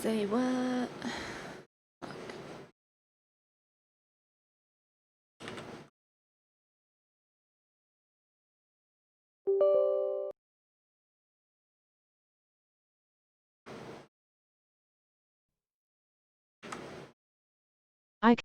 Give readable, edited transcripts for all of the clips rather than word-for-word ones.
Say what? I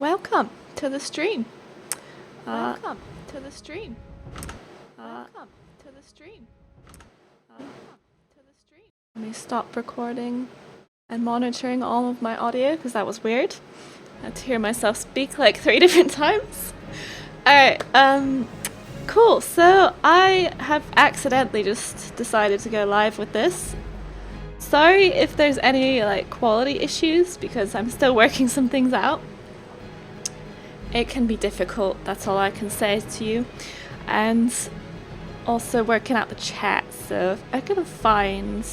Welcome to the stream. welcome to the stream. Welcome to the stream. Let me stop recording and monitoring all of my audio because that was weird. I had to hear myself speak like 3 different times. Alright, cool. So I have accidentally just decided to go live with this. Sorry if there's any like quality issues because I'm still working some things out. it can be difficult, that's all I can say to you. And also working out the chat, so if I can find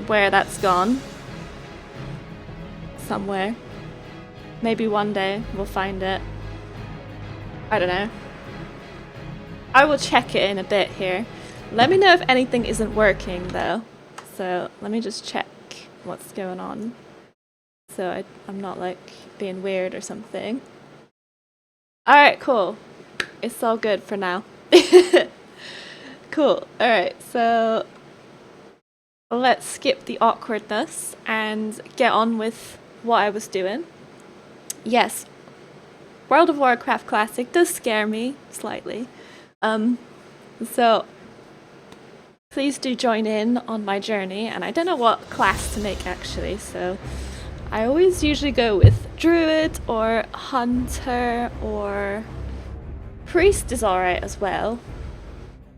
where that's gone somewhere. Maybe one day we'll find it. I don't know. I will check it in a bit here. Let me know if anything isn't working though. So let me just check what's going on. So I'm not like being weird or something. Alright, cool. It's all good for now. Cool. Alright, so let's skip the awkwardness and get on with what I was doing. Yes, World of Warcraft Classic does scare me slightly. So please do join in on my journey, and I don't know what class to make actually, so I always usually go with Druid or Hunter, or Priest is alright as well,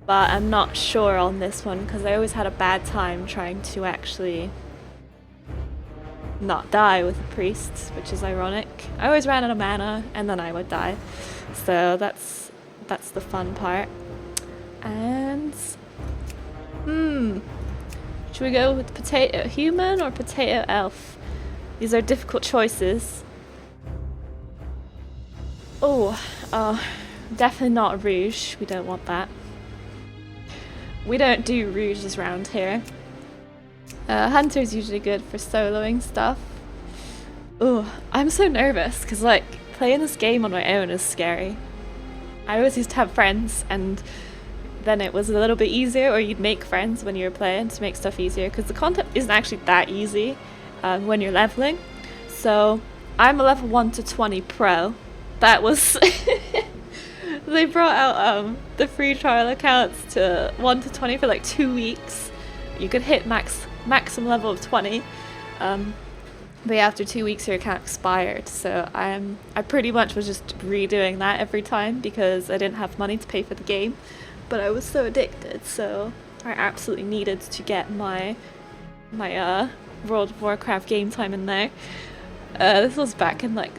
but I'm not sure on this one because I always had a bad time trying to actually not die with a Priest, which is ironic. I always ran out of mana and then I would die, so that's the fun part. And should we go with potato human or potato elf? These are difficult choices. Oh, definitely not Rouge. We don't want that. We don't do Rouges around here. Hunter's usually good for soloing stuff. Oh, I'm so nervous because like playing this game on my own is scary. I always used to have friends, and then it was a little bit easier, or you'd make friends when you were playing to make stuff easier, because the content isn't actually that easy when you're leveling. So I'm a level 1 to 20 pro. That was they brought out the free trial accounts to 1 to 20 for like 2 weeks. You could hit maximum level of 20, but after 2 weeks your account expired. So I pretty much was just redoing that every time because I didn't have money to pay for the game. But I was so addicted, so I absolutely needed to get my World of Warcraft game time in there. This was back in like,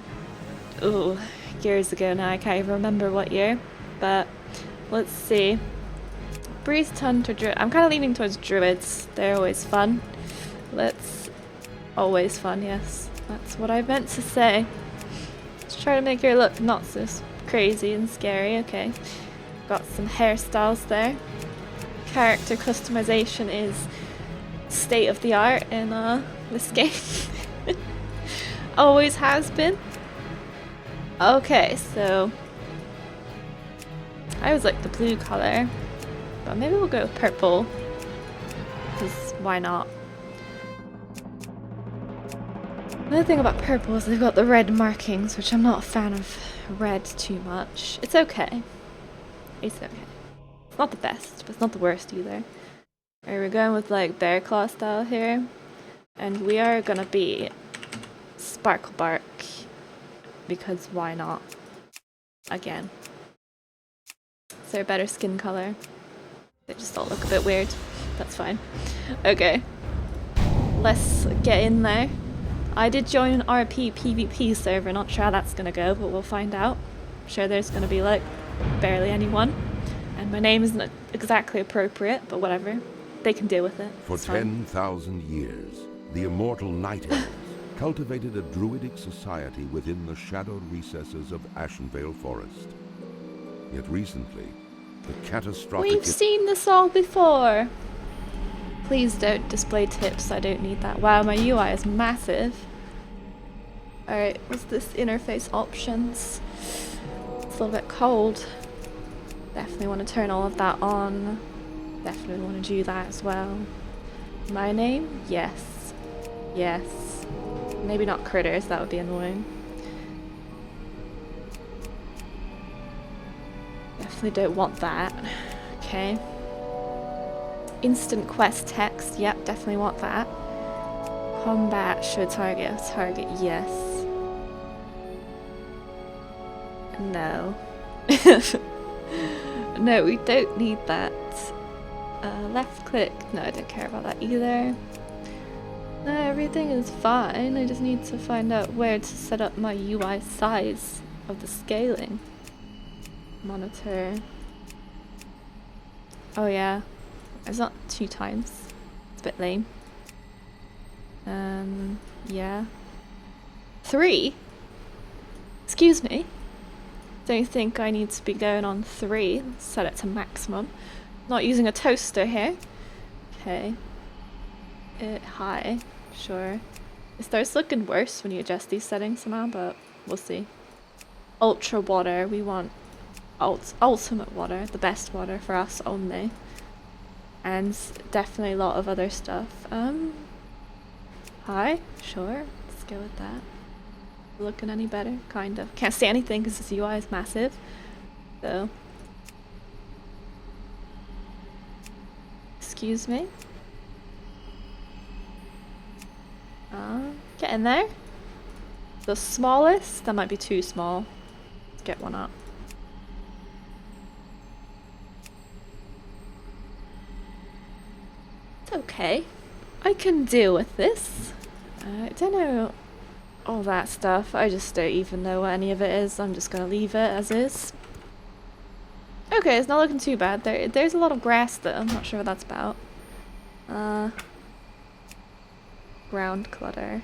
years ago now. I can't even remember what year. But let's see. Priest, Hunter, Druid. I'm kind of leaning towards Druids. They're always fun. Always fun, yes. That's what I meant to say. Let's try to make her look not so crazy and scary. Okay. Got some hairstyles there. Character customization is state of the art in this game. Always has been. Okay, so I always like the blue color, but maybe we'll go with purple, because why not? Another thing about purple is they've got the red markings, which I'm not a fan of red too much. It's okay. It's okay. It's not the best, but it's not the worst either. Alright, we're going with like bear claw style here. And we are gonna be Sparkle Bark. Because why not? Again. Is there a better skin color? They just all look a bit weird. That's fine. Okay. Let's get in there. I did join an RP PvP server, not sure how that's gonna go, but we'll find out. I'm sure there's gonna be like barely anyone, and my name isn't exactly appropriate, but whatever, they can deal with it. For 10,000 years, the immortal Night Elves cultivated a druidic society within the shadowed recesses of Ashenvale Forest. Yet recently, the catastrophic... We've seen this all before! Please don't display tips, I don't need that. Wow, my UI is massive. Alright, what's this interface options? It's a little bit cold. Definitely want to turn all of that on. Definitely want to do that as well. My name? Yes. Yes. Maybe not critters, that would be annoying. Definitely don't want that. Okay. Instant quest text, yep, definitely want that. Combat, show target, yes. No. No, we don't need that. Left click, no, I don't care about that either. No, everything is fine. I just need to find out where to set up my UI size of the scaling. Monitor. Oh yeah, it's not 2 times. It's a bit lame. Yeah. 3? Excuse me. Don't think I need to be going on 3. Let's set it to maximum. Not using a toaster here. Okay. High. Sure. It starts looking worse when you adjust these settings somehow, but we'll see. Ultra water. We want ultimate water. The best water for us only. And definitely a lot of other stuff. High? Sure. Let's go with that. Looking any better? Kind of. Can't see anything because this UI is massive. So. Excuse me. Get in there. The smallest? That might be too small. Let's get one up. It's okay. I can deal with this. I don't know all that stuff. I just don't even know what any of it is. I'm just gonna leave it as is. Okay, it's not looking too bad. There's a lot of grass though. I'm not sure what that's about. Ground clutter.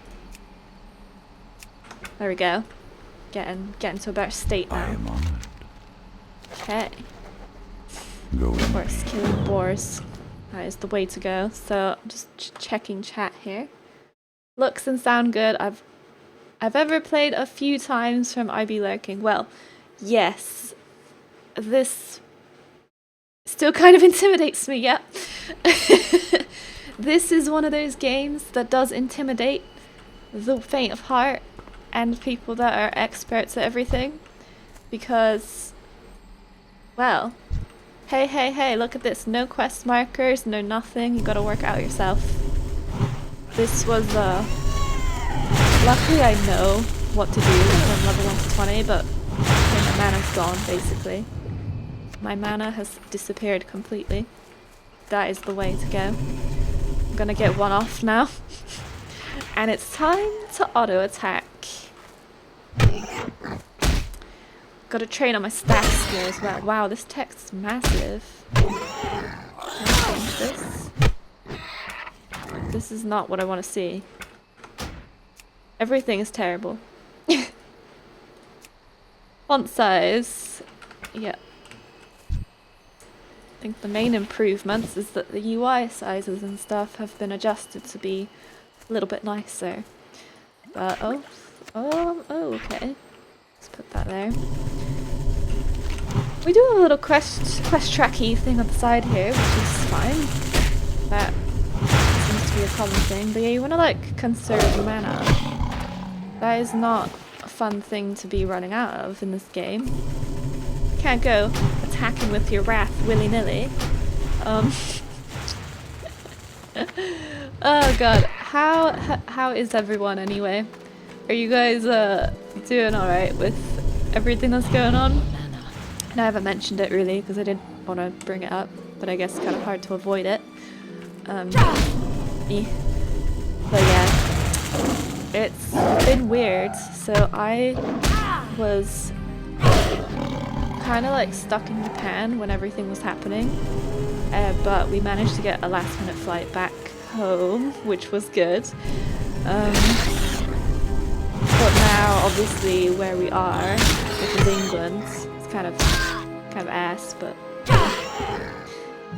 There we go. Getting to a better state now. I am honored. Okay. Go Of in. course, killing boars. That is the way to go. So I'm just checking chat here. Looks and sound good. I've ever played a few times from IB Lurking. Well, yes. This still kind of intimidates me, yep. This is one of those games that does intimidate the faint of heart and people that are experts at everything. Because, well, hey, look at this. No quest markers, no nothing. You gotta work out yourself. This was, luckily I know what to do from level 1 to 20, but my mana's gone, basically. My mana has disappeared completely. That is the way to go. I'm gonna get one off now. And it's time to auto-attack. Gotta train on my stats here as well. Wow, this text's massive. Can I change this? This is not what I want to see. Everything is terrible. Font size. Yeah. I think the main improvements is that the UI sizes and stuff have been adjusted to be a little bit nicer. But, oh, okay. Let's put that there. We do have a little quest tracky thing on the side here, which is fine. That seems to be a common thing. But yeah, you want to like conserve mana. That is not a fun thing to be running out of in this game. Can't go attacking with your wrath willy-nilly. Oh god, how is everyone anyway? Are you guys doing alright with everything that's going on? And I haven't mentioned it really because I didn't want to bring it up, but I guess it's kind of hard to avoid it. But yeah, it's been weird. So I was kind of like stuck in Japan when everything was happening, but we managed to get a last minute flight back home, which was good. But now obviously where we are, which is England, it's kind of ass, but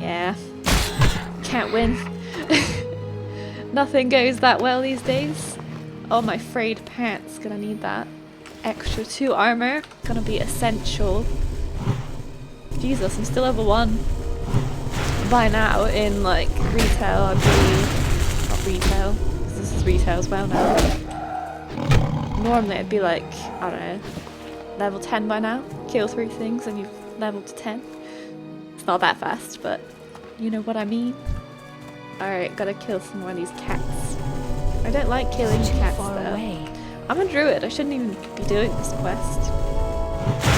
yeah, can't win. Nothing goes that well these days. Oh, my frayed pants, gonna need that. Extra 2 armor, gonna be essential. Jesus, I'm still level 1. By now, in like retail, I'd be not retail, because this is retail as well now. Normally, it'd be like, I don't know, level 10 by now. Kill 3 things and you've leveled to 10. It's not that fast, but you know what I mean. Alright, gotta kill some more of these cats. I don't like killing cats though. I'm a druid, I shouldn't even be doing this quest.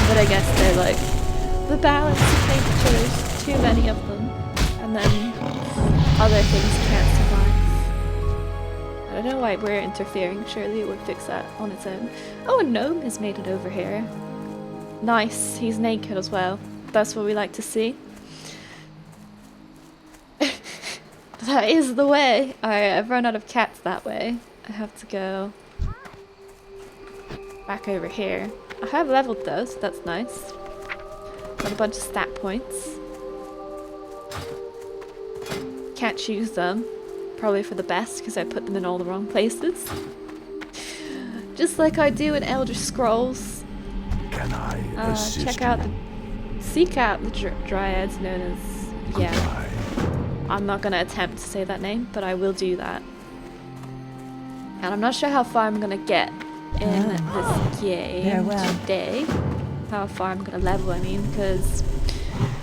But I guess they're like, the balance of nature, there's too many of them. And then other things can't survive. I don't know why we're interfering, surely it would fix that on its own. Oh, a gnome has made it over here. Nice, he's naked as well. That's what we like to see. That is the way. Alright, I've run out of cats that way. I have to go back over here. I have leveled those, that's nice. Got a bunch of stat points. Can't choose them. Probably for the best because I put them in all the wrong places. Just like I do in Elder Scrolls. Can I assist Check out you? seek out the dryads known as... Yeah. Goodbye. I'm not going to attempt to say that name, but I will do that. And I'm not sure how far I'm going to get in this game Farewell. today. How far I'm going to level, I mean, because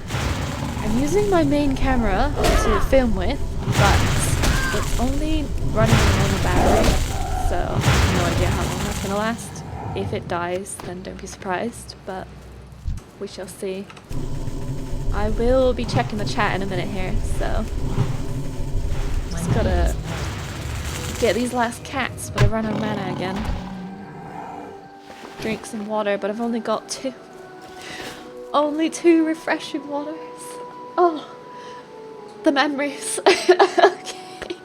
I'm using my main camera to film with, but it's only running on a normal battery, so I have no idea how long that's going to last. If it dies, then don't be surprised, but we shall see. I will be checking the chat in a minute here, so just gotta get these last cats, but I run out of mana again. Drink some water, but I've only got 2. Only 2 refreshing waters. Oh, the memories. Okay.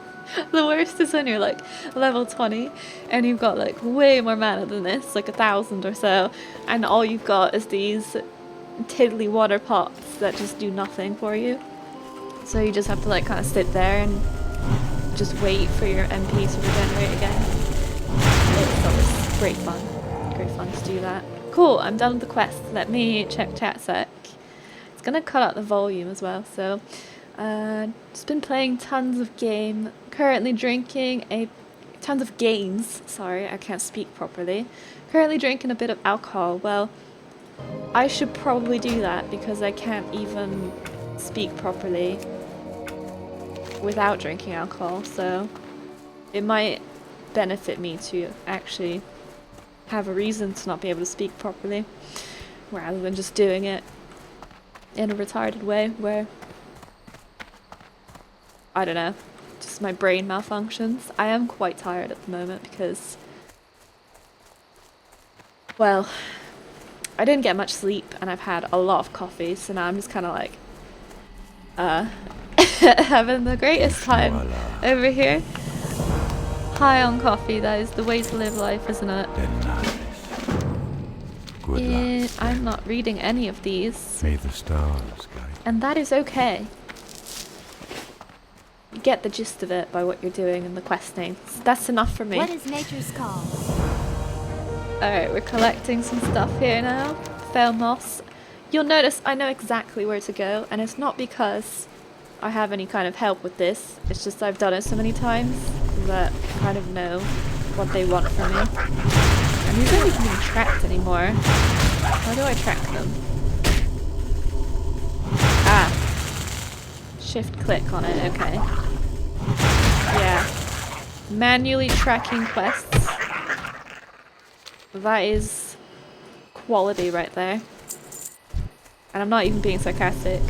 The worst is when you're like level 20 and you've got like way more mana than this, like 1,000 or so, and all you've got is these tiddly water pots that just do nothing for you. So you just have to like kind of sit there and just wait for your MP to regenerate again. It's always great fun. Great fun to do that. Cool, I'm done with the quest. Let me check chat sec. It's gonna cut out the volume as well, so just been playing tons of game. Currently drinking tons of games. Sorry, I can't speak properly. Currently drinking a bit of alcohol. Well, I should probably do that because I can't even speak properly without drinking alcohol, so it might benefit me to actually have a reason to not be able to speak properly rather than just doing it in a retarded way where, I don't know, just my brain malfunctions. I am quite tired at the moment because, well, I didn't get much sleep and I've had a lot of coffee, so now I'm just kind of like having the greatest time over here. High on coffee, that is the way to live life, isn't it? Good luck. I'm not reading any of these, May the stars guide. and that is okay. You get the gist of it by what you're doing in the quest names. That's enough for me. What is nature's call? Alright, we're collecting some stuff here now. Fell moss. You'll notice I know exactly where to go, and it's not because I have any kind of help with this. It's just I've done it so many times that I kind of know what they want from me. And these aren't even being tracked anymore. How do I track them? Ah. Shift click on it, okay. Yeah. Manually tracking quests. That is quality right there. And I'm not even being sarcastic.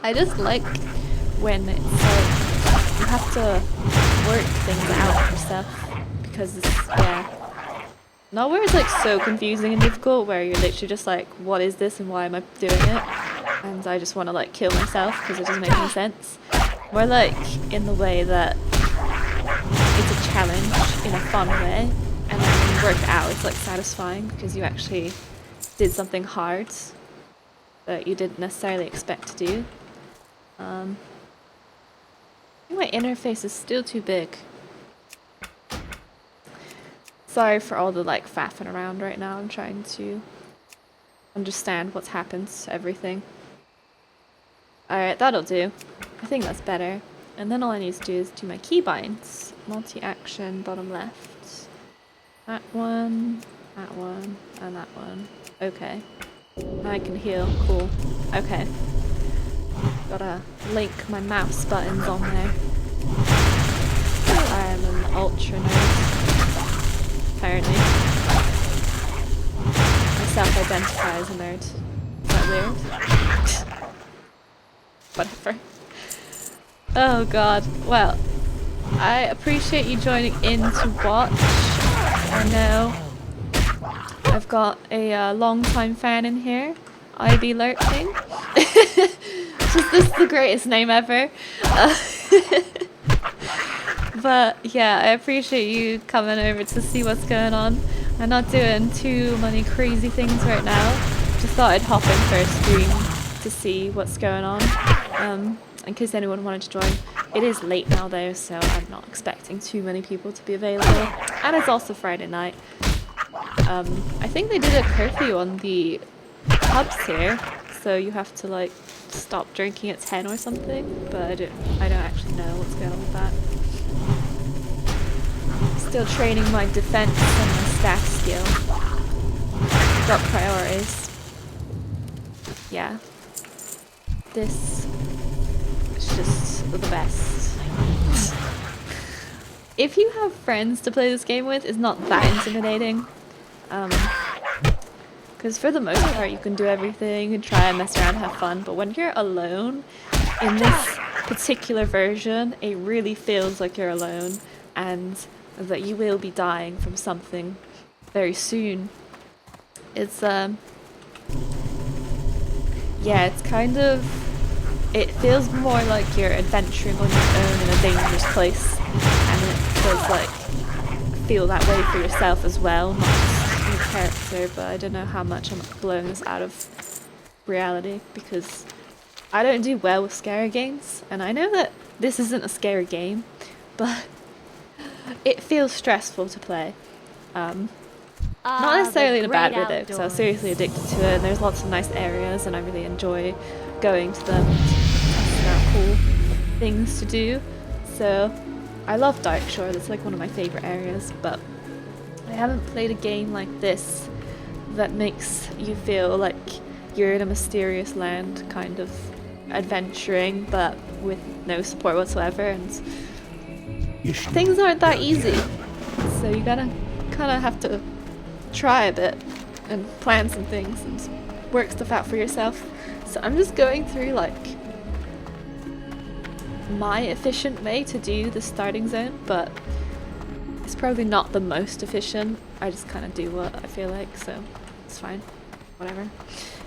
I just like when it's like you have to work things out yourself, because it's, yeah. Not where it's like so confusing and difficult where you're literally just like, what is this and why am I doing it? And I just want to like kill myself because it doesn't make any sense. More like in the way that it's a challenge in a fun way, and then when you work it out it's like satisfying because you actually did something hard that you didn't necessarily expect to do. I think my interface is still too big. Sorry for all the like faffing around right now. I'm trying to understand what's happened to everything. Alright, that'll do. I think that's better. And then all I need to do is do my keybinds. Multi-action, bottom left. That one, and that one. Okay. Now I can heal. Cool. Okay. Gotta link my mouse buttons on there. I am an ultra nerd. Apparently. I self-identify as a nerd. Is that weird? Whatever. Oh god. Well, I appreciate you joining in to watch. I know I've got a long-time fan in here, IB Lurking. Just this is the greatest name ever. But yeah, I appreciate you coming over to see what's going on. I'm not doing too many crazy things right now. Just thought I'd hop in for a stream to see what's going on. In case anyone wanted to join. It is late now though, so I'm not expecting too many people to be available. And it's also Friday night. I think they did a curfew on the pubs here, so you have to like stop drinking at 10 or something, but I don't actually know what's going on with that. Still training my defense and my staff skill. Got priorities. Yeah. This is just the best. If you have friends to play this game with, it's not that intimidating. Because for the most part, you can do everything and try and mess around and have fun, but when you're alone, in this particular version, it really feels like you're alone, and that you will be dying from something very soon. It's, yeah, it's kind of, it feels more like you're adventuring on your own in a dangerous place, and it does, like, feel that way for yourself as well, not just your character, but I don't know how much I'm blowing this out of reality, because I don't do well with scary games, and I know that this isn't a scary game, but it feels stressful to play. Not necessarily in a bad way though, because I was seriously addicted to it, and there's lots of nice areas, and I really enjoy going to them, testing out cool things to do. So I love Darkshore, that's like one of my favourite areas, but I haven't played a game like this that makes you feel like you're in a mysterious land, kind of adventuring, but with no support whatsoever, and things aren't that easy. So you gotta kind of have to try a bit and plan some things and work stuff out for yourself. So I'm just going through like my efficient way to do the starting zone, but it's probably not the most efficient. I just kind of do what I feel like, so it's fine. Whatever.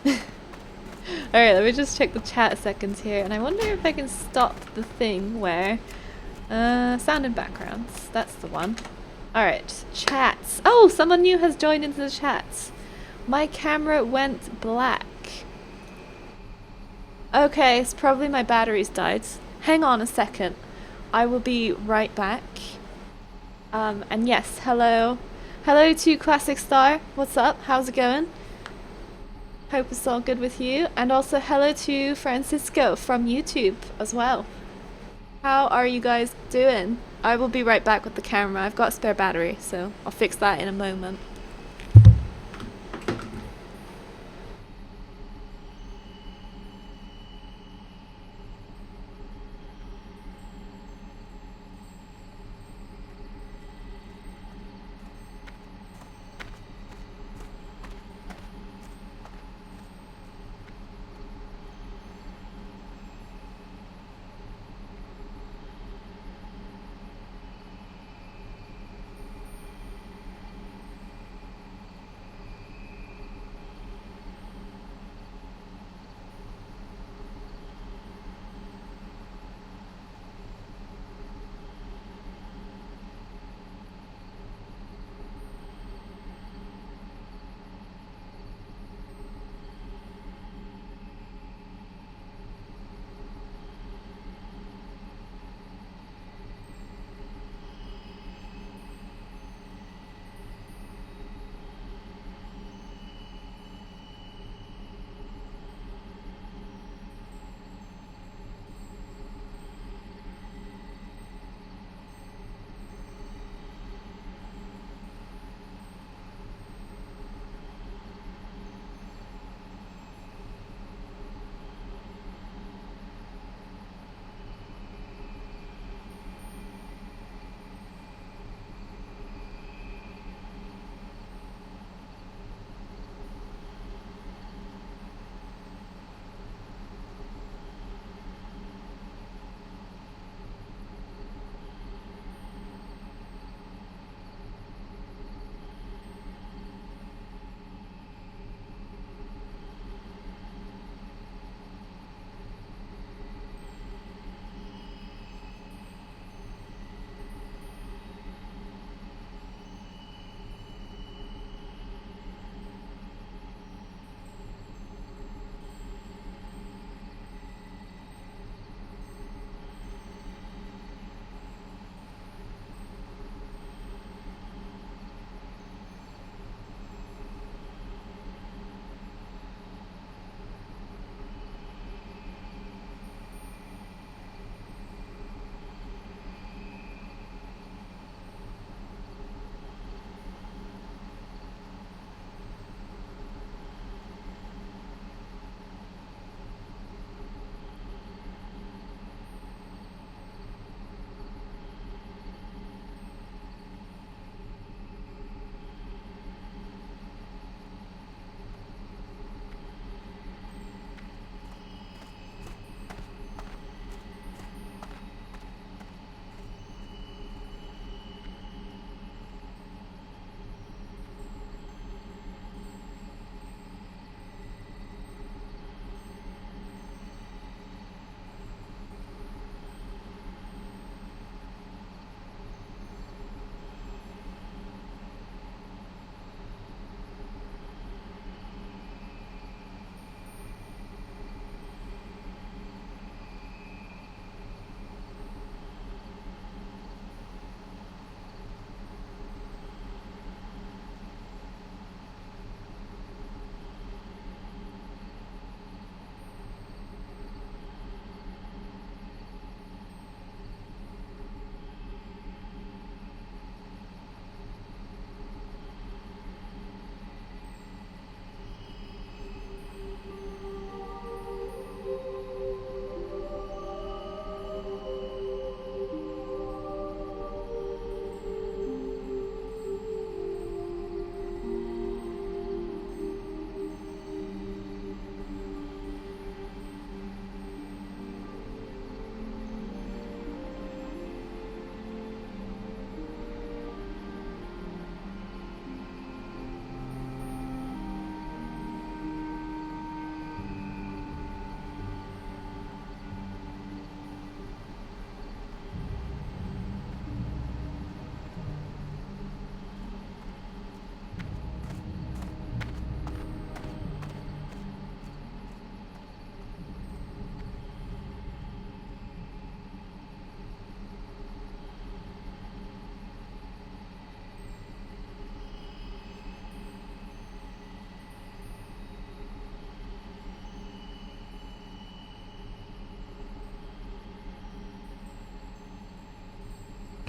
Alright, let me just check the chat a second here, and I wonder if I can stop the thing where sound and backgrounds. That's the one. Alright, chats. Oh, someone new has joined into the chats. My camera went black. Okay, it's probably my batteries died. Hang on a second. I will be right back. And yes, hello. Hello to Classic Star. What's up? How's it going? Hope it's all good with you. And also hello to Francisco from YouTube as well. How are you guys doing? I will be right back with the camera. I've got a spare battery, so I'll fix that in a moment.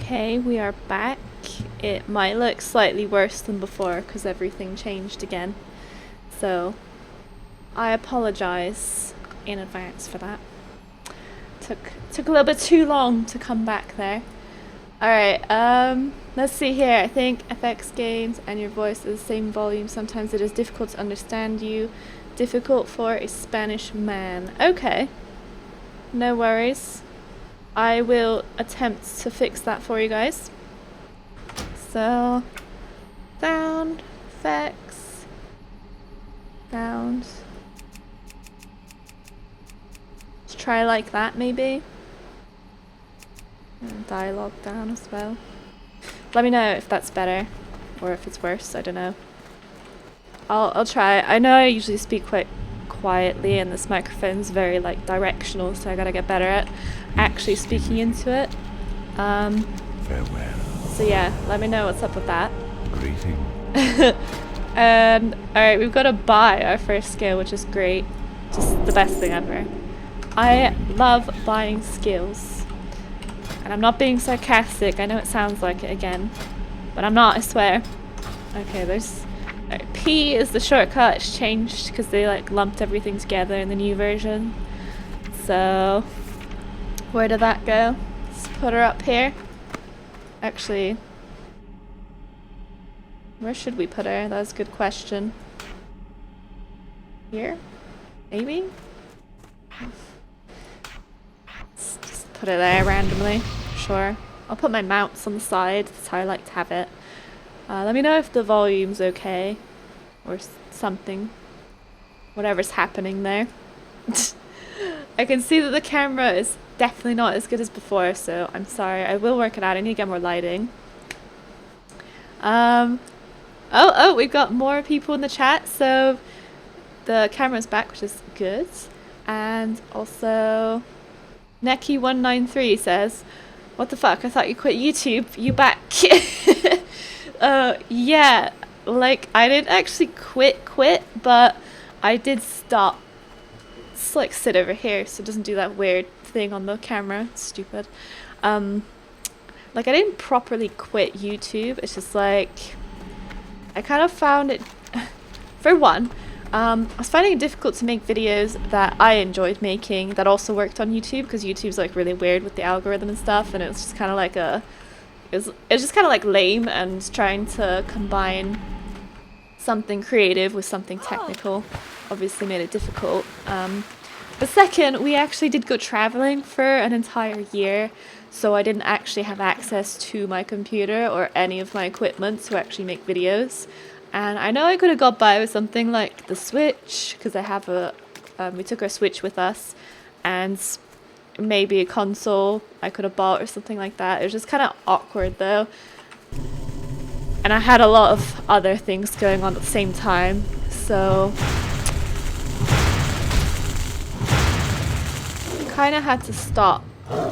Okay, we are back. It might look slightly worse than before because everything changed again. So, I apologize in advance for that. Took a little bit too long to come back there. Alright, let's see here. I think FX games and your voice is the same volume. Sometimes it is difficult to understand you. Difficult for a Spanish man. Okay. No worries. I will attempt to fix that for you guys. So, sound, effects, sound. Let's try like that maybe. And dialogue down as well. Let me know if that's better or if it's worse, I don't know. I'll try. I know I usually speak quite quietly and this microphone's very like directional, so I gotta get better at actually speaking into it. Farewell. So yeah, let me know what's up with that. Greeting. And alright, we've got to buy our first skill, which is great. Just the best thing ever. I love buying skills. And I'm not being sarcastic, I know it sounds like it again. But I'm not, I swear. Okay, there's... Right, P is the shortcut, it's changed because they like lumped everything together in the new version. So... Where did that go? Let's put her up here. Actually... Where should we put her? That's a good question. Here? Maybe? Let's just put it there randomly. Sure. I'll put my mounts on the side. That's how I like to have it. Let me know if the volume's okay. Or something. Whatever's happening there. I can see that the camera is definitely not as good as before, so I'm sorry. I will work it out. I need to get more lighting. Oh, we've got more people in the chat, so the camera's back, which is good. And also, Neki193 says, what the fuck, I thought you quit YouTube, you back. Yeah, like, I didn't actually quit, but I did stop. Let's, like, sit over here so it doesn't do that weird thing on the camera, it's stupid. Like, I didn't properly quit YouTube, it's just like... I kind of found it, for one, I was finding it difficult to make videos that I enjoyed making that also worked on YouTube, because YouTube's like really weird with the algorithm and stuff, and it was just kind of like it was just kind of like lame, and trying to combine something creative with something technical obviously made it difficult. But second, we actually did go traveling for an entire year, so I didn't actually have access to my computer or any of my equipment to actually make videos. And I know I could have got by with something like the Switch, because I have we took our Switch with us, and maybe a console I could have bought or something like that. It was just kind of awkward though. And I had a lot of other things going on at the same time, so... kind of had to stop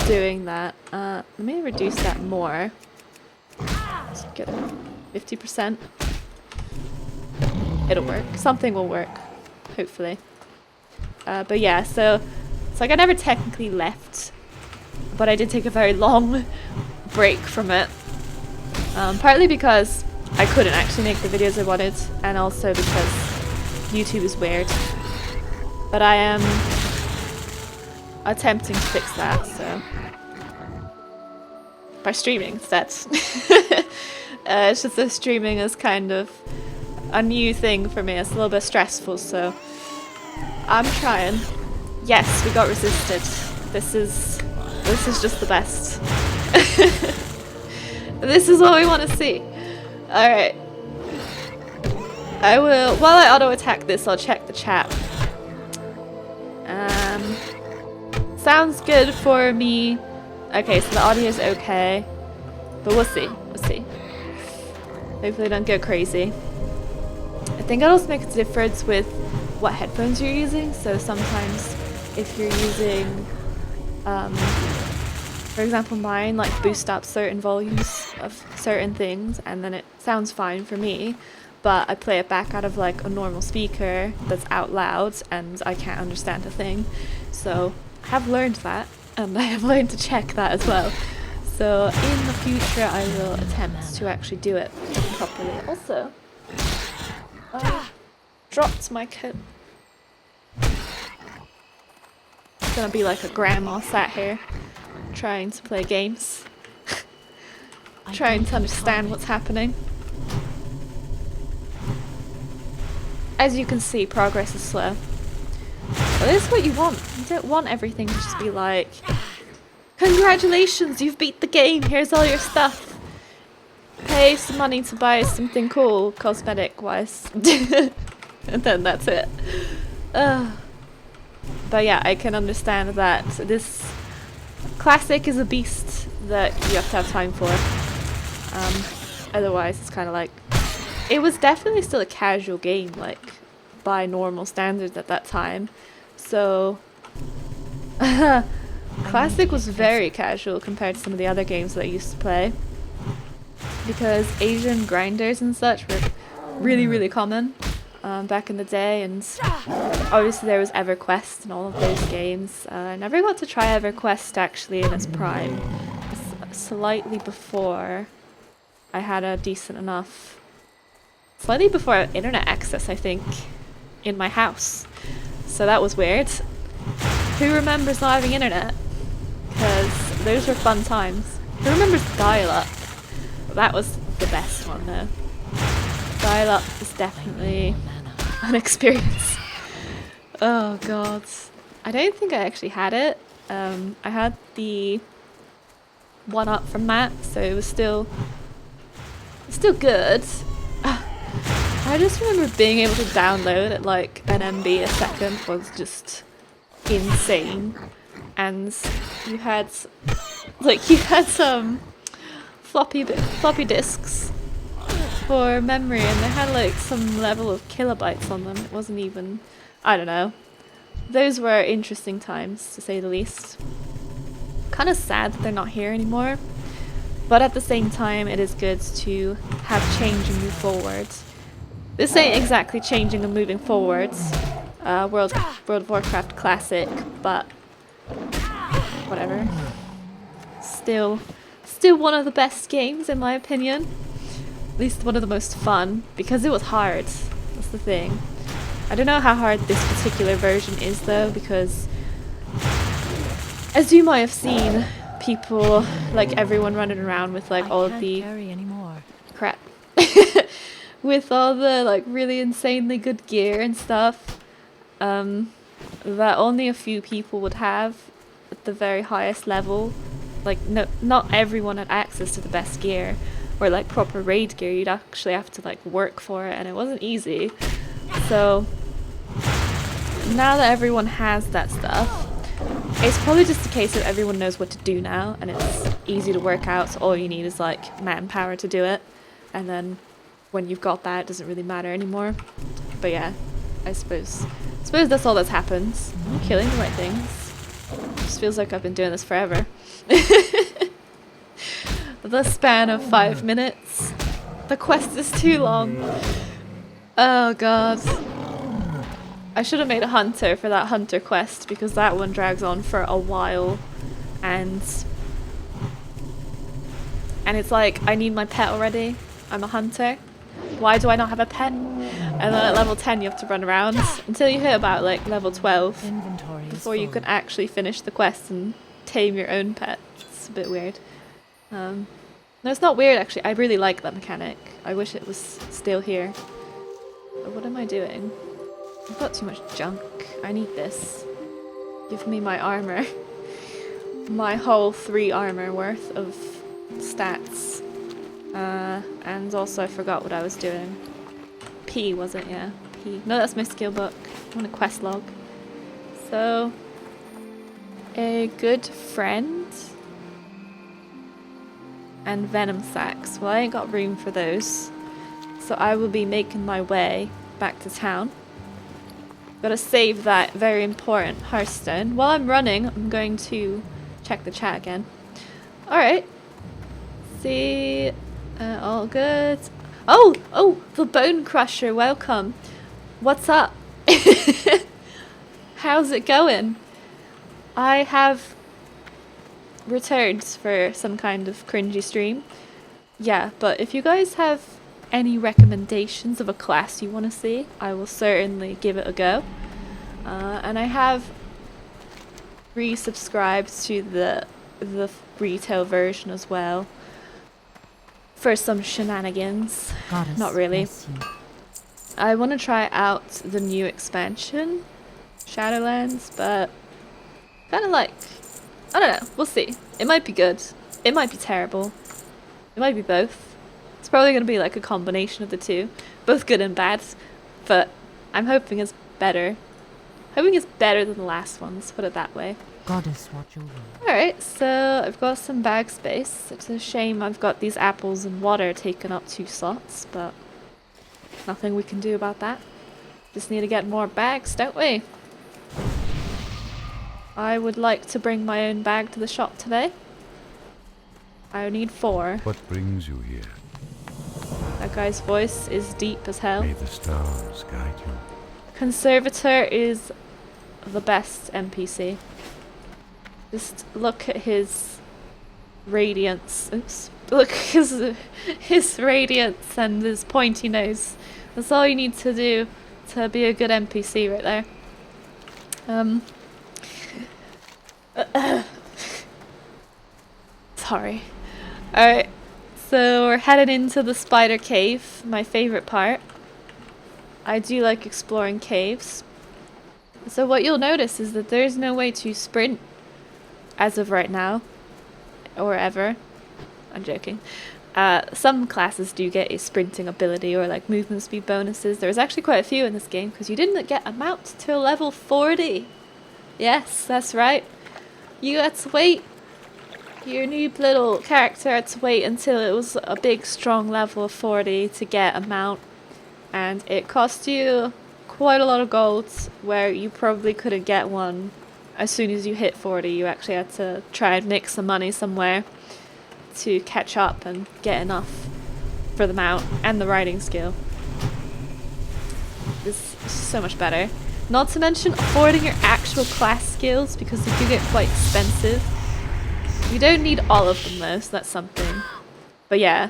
doing that. Let me reduce that more. Let's get 50%. It'll work. Something will work. Hopefully. But yeah, so it's like I never technically left, but I did take a very long break from it. Partly because I couldn't actually make the videos I wanted, and also because YouTube is weird. But I am attempting to fix that, so by streaming instead. It's just that streaming is kind of a new thing for me. It's a little bit stressful, so I'm trying. Yes, we got resisted. This is just the best. This is what we want to see. Alright. I will, while I auto attack this, I'll check the chat. Sounds good for me. Okay, so the audio is okay. But we'll see. We'll see. Hopefully don't go crazy. I think it also makes a difference with what headphones you're using. So sometimes if you're using, for example mine, like boost up certain volumes of certain things and then it sounds fine for me. But I play it back out of like a normal speaker that's out loud and I can't understand a thing. So I have learned that, and I have learned to check that as well. So in the future I will attempt to actually do it properly. Also, I dropped my coat. It's gonna be like a grandma sat here trying to play games. Trying to understand what's happening. As you can see, progress is slow. But this is what you want. You don't want everything to just be like, congratulations, you've beat the game, here's all your stuff. Pay some money to buy something cool, cosmetic wise. And then that's it. But yeah, I can understand that this classic is a beast that you have to have time for. Otherwise it's kind of like, it was definitely still a casual game, like by normal standards at that time. So classic was very casual compared to some of the other games that I used to play, because Asian grinders and such were really common back in the day, and obviously there was EverQuest and all of those games. I never got to try EverQuest actually in its prime. Slightly before I had a decent enough, slightly before internet access, I think, in my house. So that was weird. Who remembers not having internet? Because those were fun times. Who remembers dial-up? That was the best one though. Dial-up is definitely an experience. Oh god. I don't think I actually had it. I had the 1-up from Matt, so it was still good. I just remember being able to download at like an MB a second was just insane. And you had some floppy disks for memory, and they had like some level of kilobytes on them. It wasn't even, I don't know. Those were interesting times, to say the least. Kind of sad that they're not here anymore, but at the same time it is good to have change and move forward. This ain't exactly changing and moving forwards, World of Warcraft Classic, but whatever. Still one of the best games in my opinion. At least one of the most fun, because it was hard. That's the thing. I don't know how hard this particular version is though, because as you might have seen, people, like everyone running around with like all of the crap. With all the like really insanely good gear and stuff, that only a few people would have at the very highest level. Like not everyone had access to the best gear or like proper raid gear. You'd actually have to like work for it, and it wasn't easy. So now that everyone has that stuff, it's probably just a case of everyone knows what to do now, and it's easy to work out, so all you need is like manpower to do it, and then when you've got that, it doesn't really matter anymore. But yeah, I suppose that's all that's happened. I'm killing the right things. Just feels like I've been doing this forever. The span of 5 minutes. The quest is too long. Oh god. I should have made a hunter for that hunter quest, because that one drags on for a while, and it's like, I need my pet already. I'm a hunter. Why do I not have a pet? And then at level 10 you have to run around until you hit about like level 12 before you can actually finish the quest and tame your own pet. It's a bit weird. No, it's not weird actually. I really like that mechanic. I wish it was still here. But what am I doing? I've got too much junk. I need this. Give me my armor. My whole 3 armor worth of stats. And also I forgot what I was doing. P, was it? Yeah, P. No, that's my skill book. I want a quest log. So, a good friend and venom sacks. Well, I ain't got room for those, so I will be making my way back to town. Gotta save that very important Hearthstone. While I'm running, I'm going to check the chat again. Alright. See, all good. Oh, the Bone Crusher, welcome. What's up? How's it going? I have returned for some kind of cringy stream. Yeah, but if you guys have any recommendations of a class you want to see, I will certainly give it a go. And I have resubscribed to the retail version as well for some shenanigans. Goddess Not really. bless you. I want to try out the new expansion, Shadowlands, but kind of like, I don't know, we'll see. It might be good, it might be terrible, it might be both. It's probably going to be like a combination of the two, both good and bad, but I'm hoping it's better. Hoping it's better than the last ones, put it that way. Goddess watch over you. Alright, so I've got some bag space. It's a shame I've got these apples and water taking up 2 slots, but nothing we can do about that. Just need to get more bags, don't we? I would like to bring my own bag to the shop today. I need 4. What brings you here? That guy's voice is deep as hell. May the stars guide you. Conservator is the best NPC. Just look at his radiance. Oops. Look at his radiance and his pointy nose. That's all you need to do to be a good NPC right there. Sorry. Alright, so we're headed into the spider cave, my favorite part. I do like exploring caves. So what you'll notice is that there's no way to sprint as of right now. Or ever. I'm joking. Some classes do get a sprinting ability or like movement speed bonuses. There's actually quite a few in this game because you didn't get a mount till level 40. Yes, that's right. You had to wait. Your noob little character had to wait until it was a big strong level of 40 to get a mount. And it cost you quite a lot of gold, where you probably couldn't get one as soon as you hit 40. You actually had to try and make some money somewhere to catch up and get enough for the mount and the riding skill. This is so much better. Not to mention affording your actual class skills, because they do get quite expensive. You don't need all of them though, so that's something. But yeah.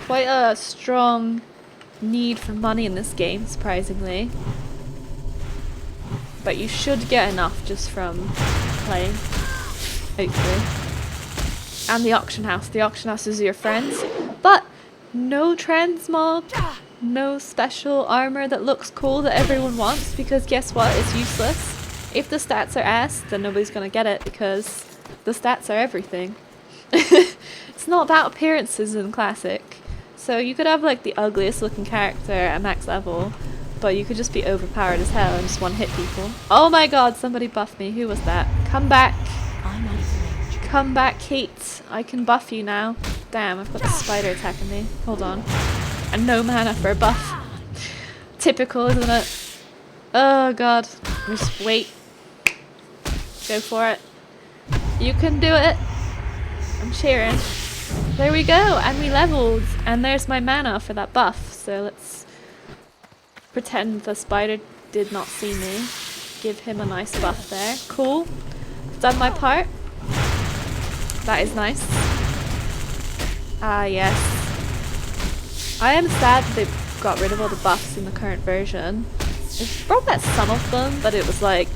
Quite a strong need for money in this game, surprisingly. But you should get enough just from playing, hopefully. And the auction house. The auction house is your friends. But no transmog, no special armor that looks cool that everyone wants, because guess what? It's useless. If the stats are ass, then nobody's gonna get it, because the stats are everything. It's not about appearances in Classic. So you could have like the ugliest looking character at max level, but you could just be overpowered as hell and just one-hit people. Oh my god, somebody buffed me. Who was that? Come back. I'm out of range. Come back, Kate. I can buff you now. Damn, I've got a spider attacking me. Hold on. And no mana for a buff. Typical, isn't it? Oh god. Just wait. Go for it. You can do it. I'm cheering. There we go, and we leveled, and there's my mana for that buff. So let's pretend the spider did not see me. Give him a nice buff there. Cool. Done my part. That is nice. Ah, yes. I am sad that they got rid of all the buffs in the current version. It brought back some of them, but it was like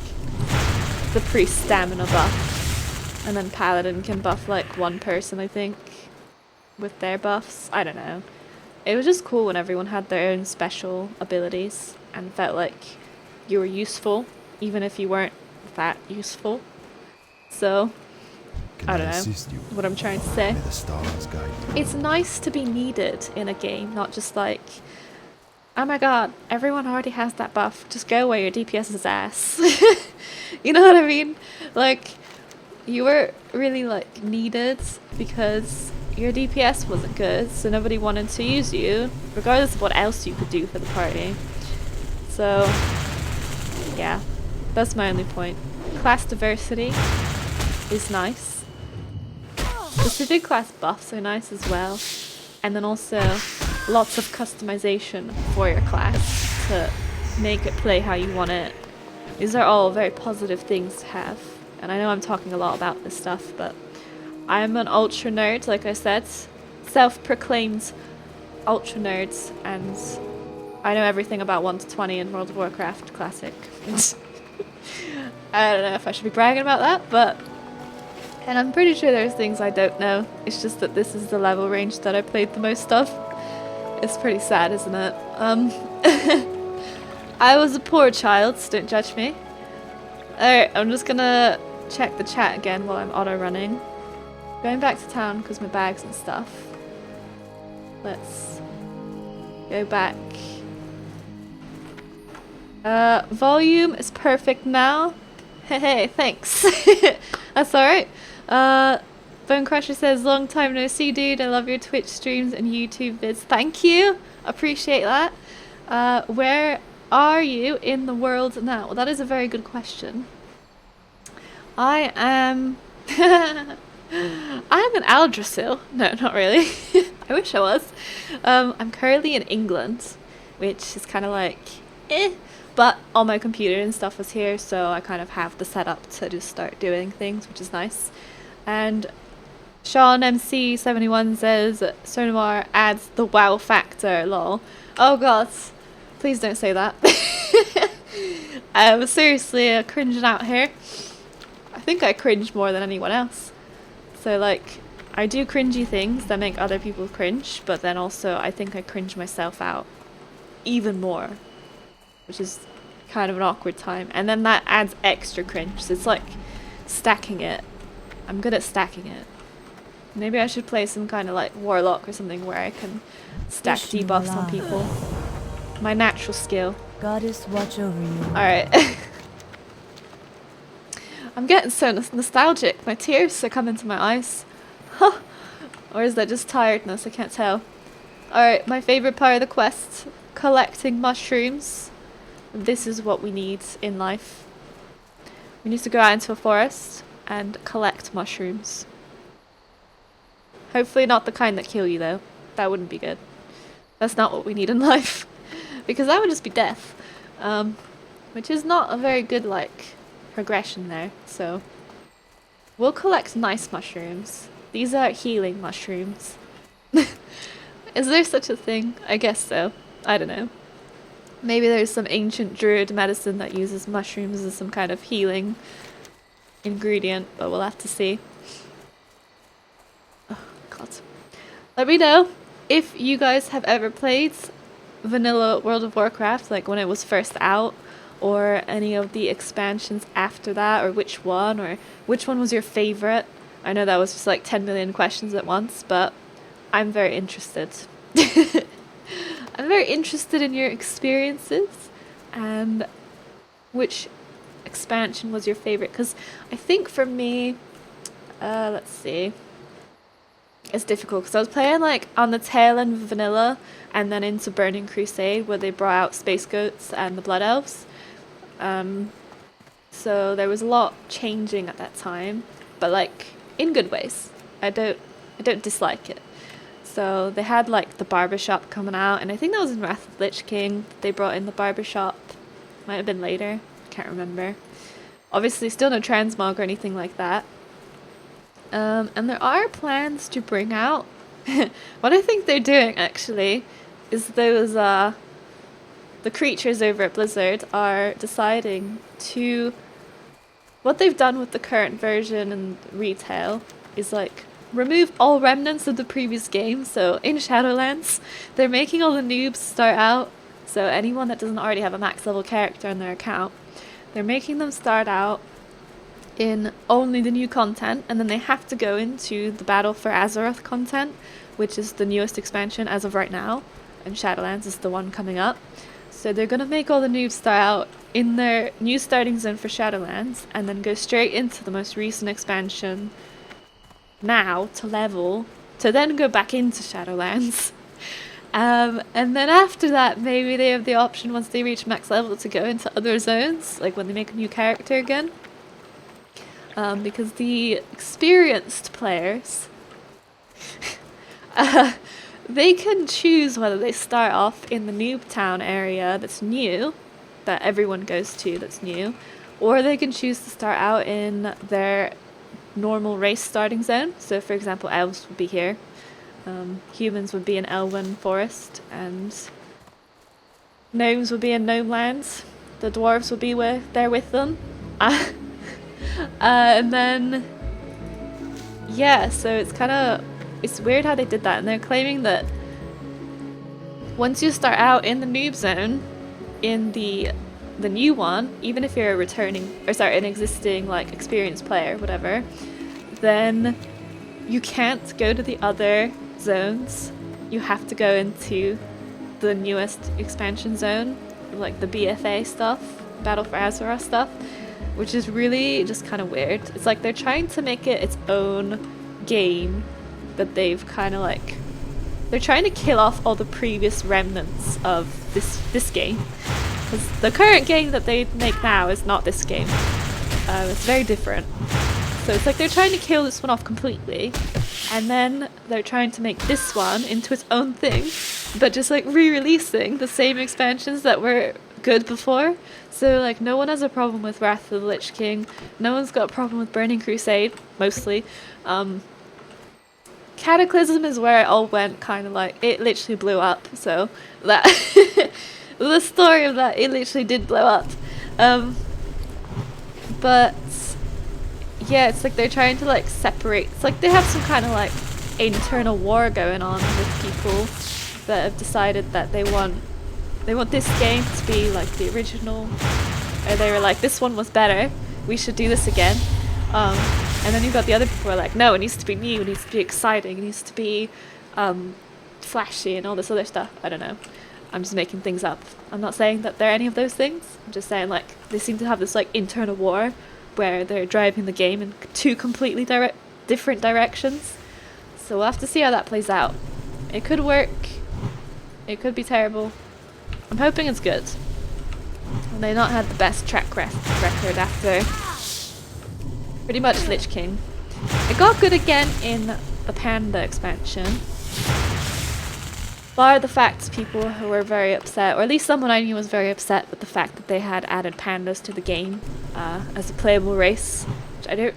the priest stamina buff. And then paladin can buff like one person, I think, with their buffs. I don't know. It was just cool when everyone had their own special abilities and felt like you were useful, even if you weren't that useful. So, I don't know what I'm trying to say. May the stars guide you. It's nice to be needed in a game, not just like, oh my god, everyone already has that buff, just go away, your DPS is ass. You know what I mean? Like, you were really like needed because your DPS wasn't good, so nobody wanted to use you, regardless of what else you could do for the party. So, yeah, that's my only point. Class diversity is nice. Specific class buffs are nice as well. And then also lots of customization for your class to make it play how you want it. These are all very positive things to have. And I know I'm talking a lot about this stuff, but I'm an ultra nerd, like I said. Self-proclaimed ultra nerds, and I know everything about 1 to 20 in World of Warcraft Classic. I don't know if I should be bragging about that, but... And I'm pretty sure there's things I don't know. It's just that this is the level range that I played the most of. It's pretty sad, isn't it? I was a poor child, so don't judge me. Alright, I'm just gonna check the chat again while I'm auto-running. Going back to town because my bags and stuff. Let's go back. Volume is perfect now. Hey, thanks. That's alright. Bone Crusher says, long time no see, dude. I love your Twitch streams and YouTube vids. Thank you. Appreciate that. Where are you in the world now? Well, that is a very good question. I am... I'm in Aldrassil. No, not really. I wish I was. I'm currently in England, which is kind of like, but all my computer and stuff is here, so I kind of have the setup to just start doing things, which is nice. And Sean MC71 says, Sonomar adds the wow factor, lol. Oh god, please don't say that. I'm seriously cringing out here. I think I cringe more than anyone else. So like, I do cringy things that make other people cringe, but then also I think I cringe myself out even more, which is kind of an awkward time. And then that adds extra cringe, so it's like stacking it. I'm good at stacking it. Maybe I should play some kind of like warlock or something where I can stack debuffs on people. My natural skill. Goddess, watch over you. Alright. I'm getting so nostalgic. My tears are coming to my eyes. Huh. Or is that just tiredness? I can't tell. Alright, my favourite part of the quest. Collecting mushrooms. This is what we need in life. We need to go out into a forest and collect mushrooms. Hopefully not the kind that kill you though. That wouldn't be good. That's not what we need in life. Because that would just be death. Which is not a very good like progression there. So we'll collect nice mushrooms. These are healing mushrooms. Is there such a thing? I guess so. I don't know. Maybe there's some ancient druid medicine that uses mushrooms as some kind of healing ingredient, but we'll have to see. Oh god. Let me know if you guys have ever played vanilla World of Warcraft, like when it was first out, or any of the expansions after that, or which one was your favorite. I know that was just like 10 million questions at once, but I'm very interested. I'm very interested in your experiences and which expansion was your favorite, because I think for me, let's see, it's difficult because I was playing like on the tail end of vanilla and then into Burning Crusade where they brought out Space Goats and the Blood Elves. So there was a lot changing at that time, but like in good ways. I don't dislike it. So they had like the barbershop coming out, and I think that was in Wrath of the Lich King. They brought in the barbershop. Might have been later. Can't remember. Obviously still no transmog or anything like that. And there are plans to bring out what I think they're doing actually is those the creatures over at Blizzard are deciding to, what they've done with the current version and retail is like remove all remnants of the previous game. So in Shadowlands, they're making all the noobs start out. So anyone that doesn't already have a max level character on their account, they're making them start out in only the new content, and then they have to go into the Battle for Azeroth content, which is the newest expansion as of right now, and Shadowlands is the one coming up. So they're going to make all the noobs start out in their new starting zone for Shadowlands, and then go straight into the most recent expansion now to level, to then go back into Shadowlands. And then after that, maybe they have the option once they reach max level to go into other zones, like when they make a new character again. Because the experienced players, they can choose whether they start off in the Noob Town area that's new, that everyone goes to that's new, or they can choose to start out in their normal race starting zone. So for example, elves would be here, humans would be in Elwyn Forest, and gnomes would be in Gnome Lands. The dwarves would be there with them. And then, yeah, so it's weird how they did that, and they're claiming that once you start out in the noob zone, in the new one, even if you're an existing like experienced player, whatever, then you can't go to the other zones. You have to go into the newest expansion zone, like the BFA stuff, Battle for Azeroth stuff, which is really just kind of weird. It's like they're trying to make it its own game that they've kind of like... They're trying to kill off all the previous remnants of this game. Because the current game that they make now is not this game. It's very different. So it's like they're trying to kill this one off completely, and then they're trying to make this one into its own thing, but just like re-releasing the same expansions that were good before. So like no one has a problem with Wrath of the Lich King, no one's got a problem with Burning Crusade, mostly. Cataclysm is where it all went kind of like, it literally blew up, so that the story of that, it literally did blow up. But yeah, it's like they're trying to like separate, it's like they have some kind of like internal war going on with people that have decided that they want this game to be like the original, or they were like, this one was better, we should do this again. And then you've got the other people who are like, no, it needs to be new, it needs to be exciting, it needs to be flashy and all this other stuff. I don't know. I'm just making things up. I'm not saying that they're any of those things. I'm just saying like they seem to have this like internal war where they're driving the game in two completely different directions. So we'll have to see how that plays out. It could work. It could be terrible. I'm hoping it's good. And they not had the best track record after pretty much Lich King. It got good again in the Panda expansion. Bar the fact people who were very upset, or at least someone I knew was very upset with the fact that they had added pandas to the game as a playable race. Which I don't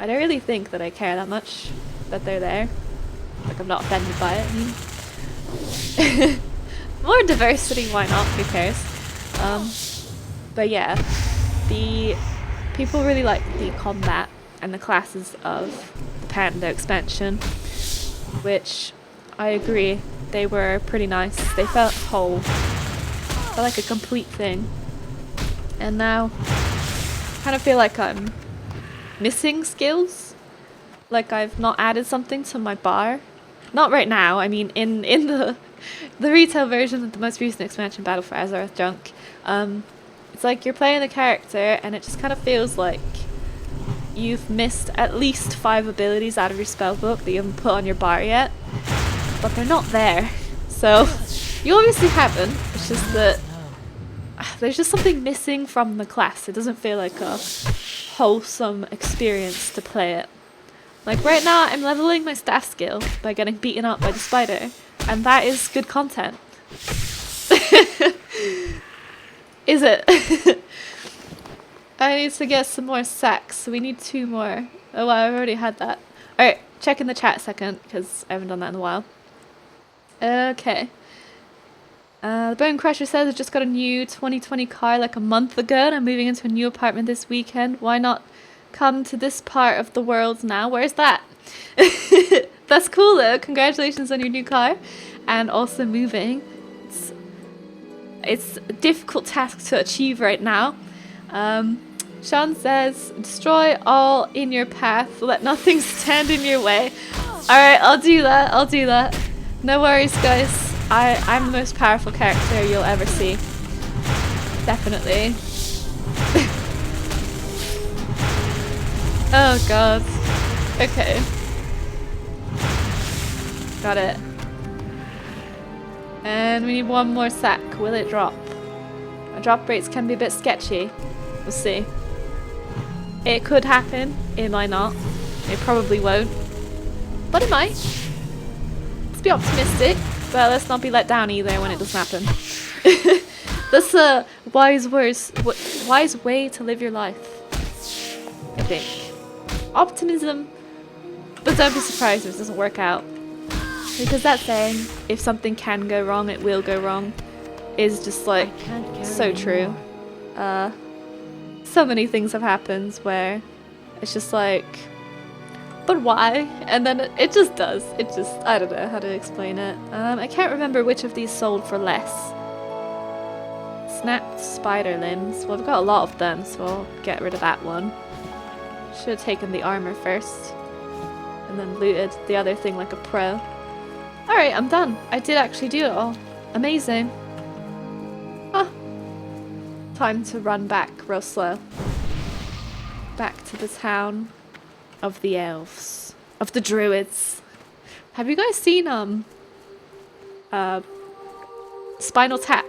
really think that I care that much that they're there. Like, I'm not offended by it. I mean, more diversity, why not? Who cares? But yeah, the people really like the combat and the classes of the Panda expansion, which I agree, they were pretty nice. They felt whole, felt like a complete thing. And now, I kind of feel like I'm missing skills, like I've not added something to my bar. Not right now. I mean, in the retail version of the most recent expansion, Battle for Azeroth Junk. It's like you're playing the character and it just kind of feels like you've missed at least 5 abilities out of your spellbook that you haven't put on your bar yet, but they're not there. So you obviously haven't, it's just that there's just something missing from the class. It doesn't feel like a wholesome experience to play it. Like right now I'm leveling my staff skill by getting beaten up by the spider, and that is good content. Is it? I need to get some more sacks, so we need 2 more. Oh well, I've already had that. Alright, check in the chat a second, because I haven't done that in a while. Okay. The Bone Crusher says I just got a new 2020 car like a month ago, and I'm moving into a new apartment this weekend. Why not come to this part of the world now? Where's that? That's cool though. Congratulations on your new car. And also moving. It's a difficult task to achieve right now. Sean says, destroy all in your path, let nothing stand in your way. Alright, I'll do that. No worries guys, I'm the most powerful character you'll ever see. Definitely. Oh god. Okay. Got it. And we need 1 more sack. Will it drop? Our drop rates can be a bit sketchy. We'll see. It could happen. It might not. It probably won't. But it might. Let's be optimistic. But let's not be let down either when it doesn't happen. That's a wise way to live your life, I think. Optimism, but don't be surprised if it doesn't work out. Because that saying, if something can go wrong, it will go wrong, is just like so true. So many things have happened where it's just like, but why? And then it just does. It just, I don't know how to explain it. I can't remember which of these sold for less. Snapped spider limbs. Well, I've got a lot of them, so I'll get rid of that one. Should have taken the armor first. And then looted the other thing like a pro. Alright, I'm done. I did actually do it all. Amazing. Ah. Time to run back real slow. Back to the town of the elves. Of the druids. Have you guys seen Spinal Tap?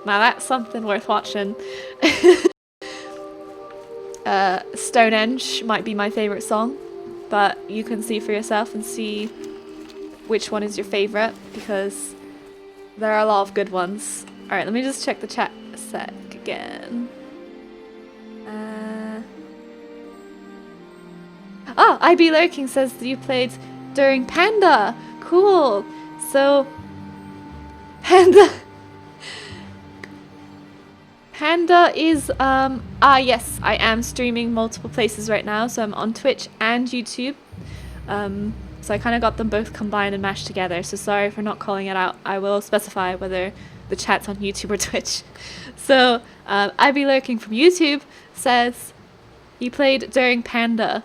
Now that's something worth watching. Stonehenge might be my favourite song, but you can see for yourself and see which one is your favourite, because there are a lot of good ones. Alright, let me just check the chat a sec again. Oh, IB Lurking says that you played during Panda. Cool. So, Panda is, yes, I am streaming multiple places right now. So I'm on Twitch and YouTube. So I kind of got them both combined and mashed together. So sorry for not calling it out. I will specify whether the chat's on YouTube or Twitch. So, IB Lurking from YouTube says, you played during Panda.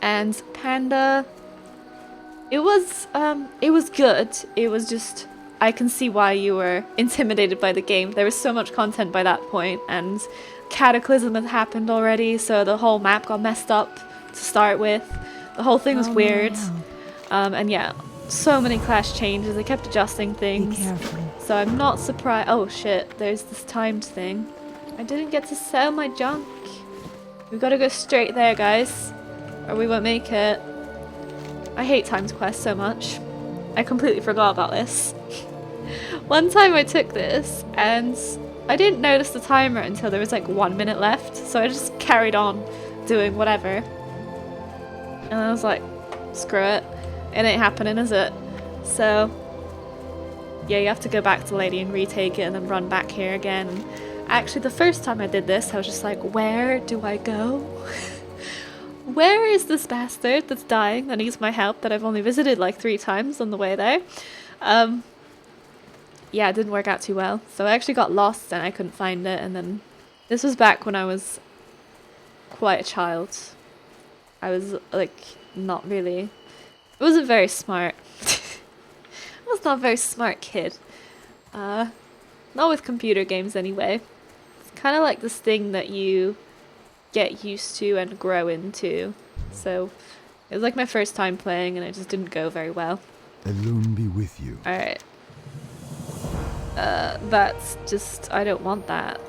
And Panda, it was good. It was just, I can see why you were intimidated by the game. There was so much content by that point, and Cataclysm had happened already, so the whole map got messed up to start with. The whole thing was weird. And yeah, so many clash changes. They kept adjusting things. Be careful. So I'm not surprised. Oh shit, there's this timed thing. I didn't get to sell my junk. We gotta go straight there, guys, or we won't make it. I hate timed quests so much. I completely forgot about this. One time I took this and I didn't notice the timer until there was like 1 minute left, so I just carried on doing whatever. And I was like, screw it. It ain't happening, is it? So, yeah, you have to go back to the lady and retake it and then run back here again. And actually, the first time I did this, I was just like, where do I go? Where is this bastard that's dying that needs my help that I've only visited like 3 times on the way there? Yeah, it didn't work out too well. So I actually got lost and I couldn't find it. And then this was back when I was quite a child. I was like not really, I wasn't very smart. I was not a very smart kid. Not with computer games anyway. It's kind of like this thing that you get used to and grow into. So it was like my first time playing and it just didn't go very well. Elune be with you. Alright. That's just, I don't want that.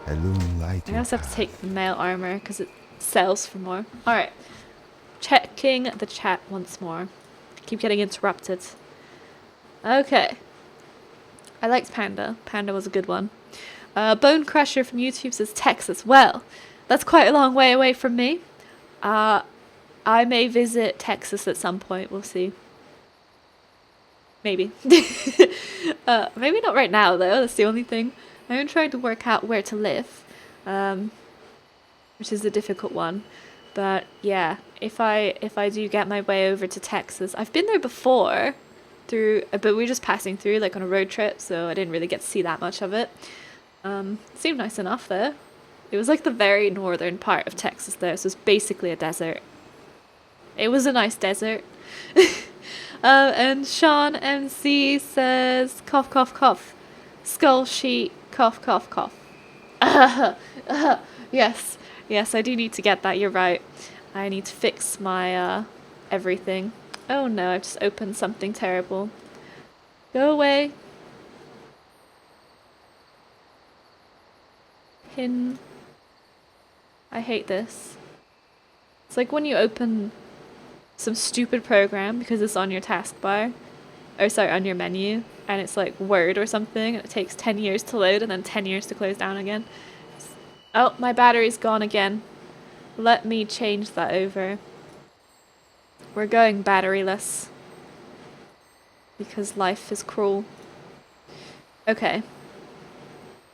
Elune light. I also have to take the mail armor because it sells for more. Alright. Checking the chat once more. Keep getting interrupted. Okay. I liked Panda. Panda was a good one. Bone Crusher from YouTube says Texas. Well, that's quite a long way away from me. I may visit Texas at some point. We'll see. Maybe. Maybe not right now, though. That's the only thing. I'm trying to work out where to live, which is a difficult one. But yeah, if I do get my way over to Texas, I've been there before, but we were just passing through like on a road trip, so I didn't really get to see that much of it. Seemed nice enough though. It was like the very northern part of Texas though, so it's basically a desert. It was a nice desert. And Sean MC says, cough, cough, cough. Skull sheet, cough, cough, cough. Yes, yes, I do need to get that, you're right. I need to fix my, everything. Oh no, I've just opened something terrible. Go away. Pin. I hate this. It's like when you open some stupid program because it's on your taskbar, or sorry, on your menu, and it's like Word or something, and it takes 10 years to load and then 10 years to close down again. Oh, my battery's gone again. Let me change that over. We're going batteryless. Because life is cruel. Okay.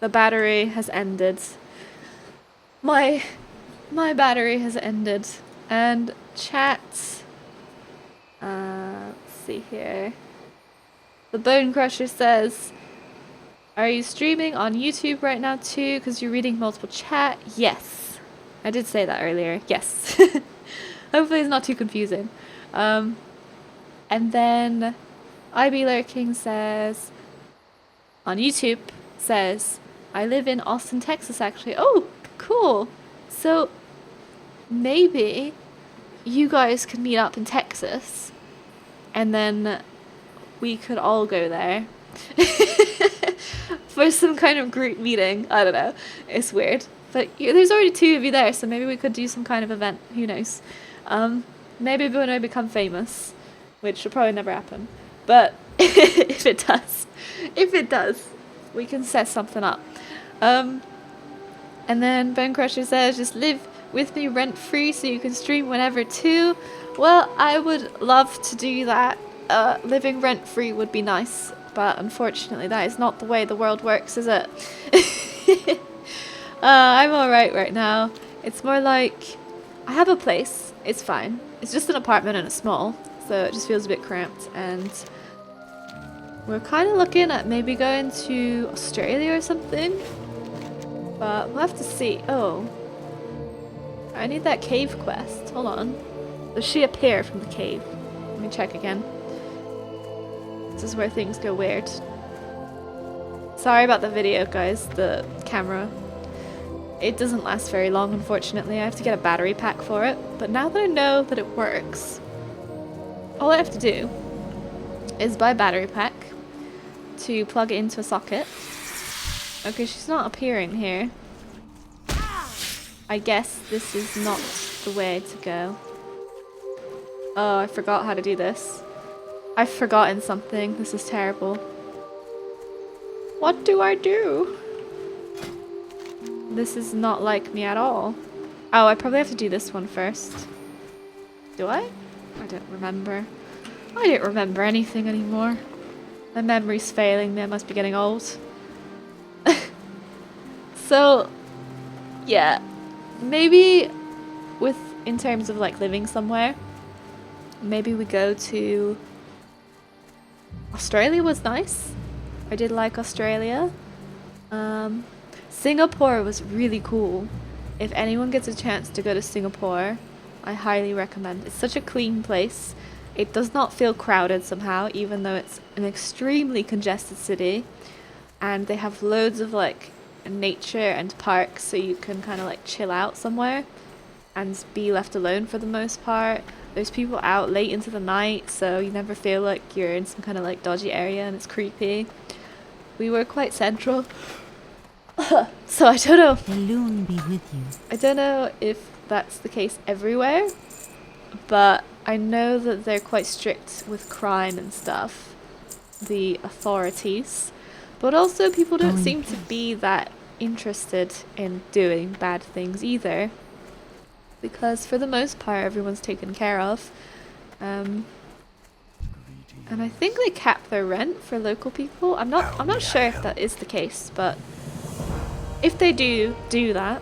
The battery has ended. My battery has ended. And chat. Let's see here. The Bone Crusher says, are you streaming on YouTube right now too? Because you're reading multiple chat? Yes. I did say that earlier. Yes. Hopefully it's not too confusing. And then IB Lurking says, on YouTube, says, I live in Austin, Texas actually. Oh, cool. So maybe you guys could meet up in Texas and then we could all go there for some kind of group meeting. I don't know. It's weird. But there's already 2 of you there, so maybe we could do some kind of event. Who knows? Maybe when I become famous, which will probably never happen. But if it does, we can set something up. And then Bone Crusher says, just live with me rent free so you can stream whenever too. Well, I would love to do that. Living rent free would be nice, but unfortunately that is not the way the world works, is it? I'm alright right now. It's more like I have a place. It's fine. It's just an apartment and it's small, so it just feels a bit cramped. And we're kind of looking at maybe going to Australia or something, but we'll have to see. Oh, I need that cave quest. Hold on. Does she appear from the cave? Let me check again. This is where things go weird. Sorry about the video, guys. The camera. It doesn't last very long, unfortunately. I have to get a battery pack for it. But now that I know that it works, all I have to do is buy a battery pack to plug it into a socket. Okay, she's not appearing here. I guess this is not the way to go. Oh, I forgot how to do this. I've forgotten something. This is terrible. What do I do? This is not like me at all. Oh, I probably have to do this one first. Do I? I don't remember. I don't remember anything anymore. My memory's failing me. I must be getting old. So, yeah. Maybe in terms of like living somewhere, maybe we go to Australia was nice. I did like Australia. Singapore was really cool. If anyone gets a chance to go to Singapore, I highly recommend. It's such a clean place. It does not feel crowded somehow, even though it's an extremely congested city. And they have loads of like nature and parks, so you can kind of like chill out somewhere and be left alone for the most part. There's people out late into the night, so you never feel like you're in some kind of like dodgy area and it's creepy. We were quite central. So I don't know. The loon be with you. I don't know if that's the case everywhere, but I know that they're quite strict with crime and stuff, the authorities. But also people don't seem to be that interested in doing bad things either, because for the most part everyone's taken care of. And I think they cap their rent for local people. I'm not sure if that is the case, but if they do that,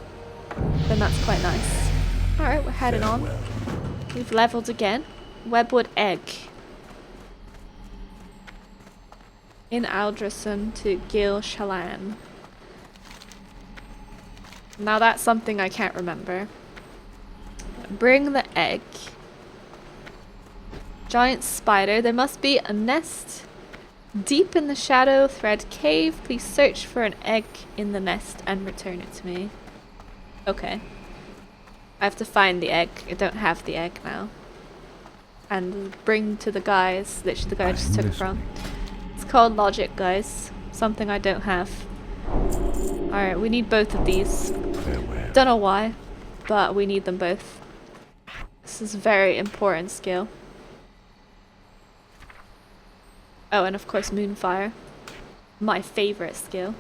then that's quite nice. Alright, we're heading on. We've leveled again. Webwood Egg. In Alderson to Gil Shalan. Now that's something I can't remember. Bring the egg. Giant spider. There must be a nest deep in the Shadow Thread Cave. Please search for an egg in the nest and return it to me. Okay. I have to find the egg. I don't have the egg now. And bring to the guys, literally the guy I just took it from. It's called logic, guys. Something I don't have. Alright, we need both of these. Don't know why, but we need them both. This is a very important skill. Oh, and of course Moonfire. my favorite skill.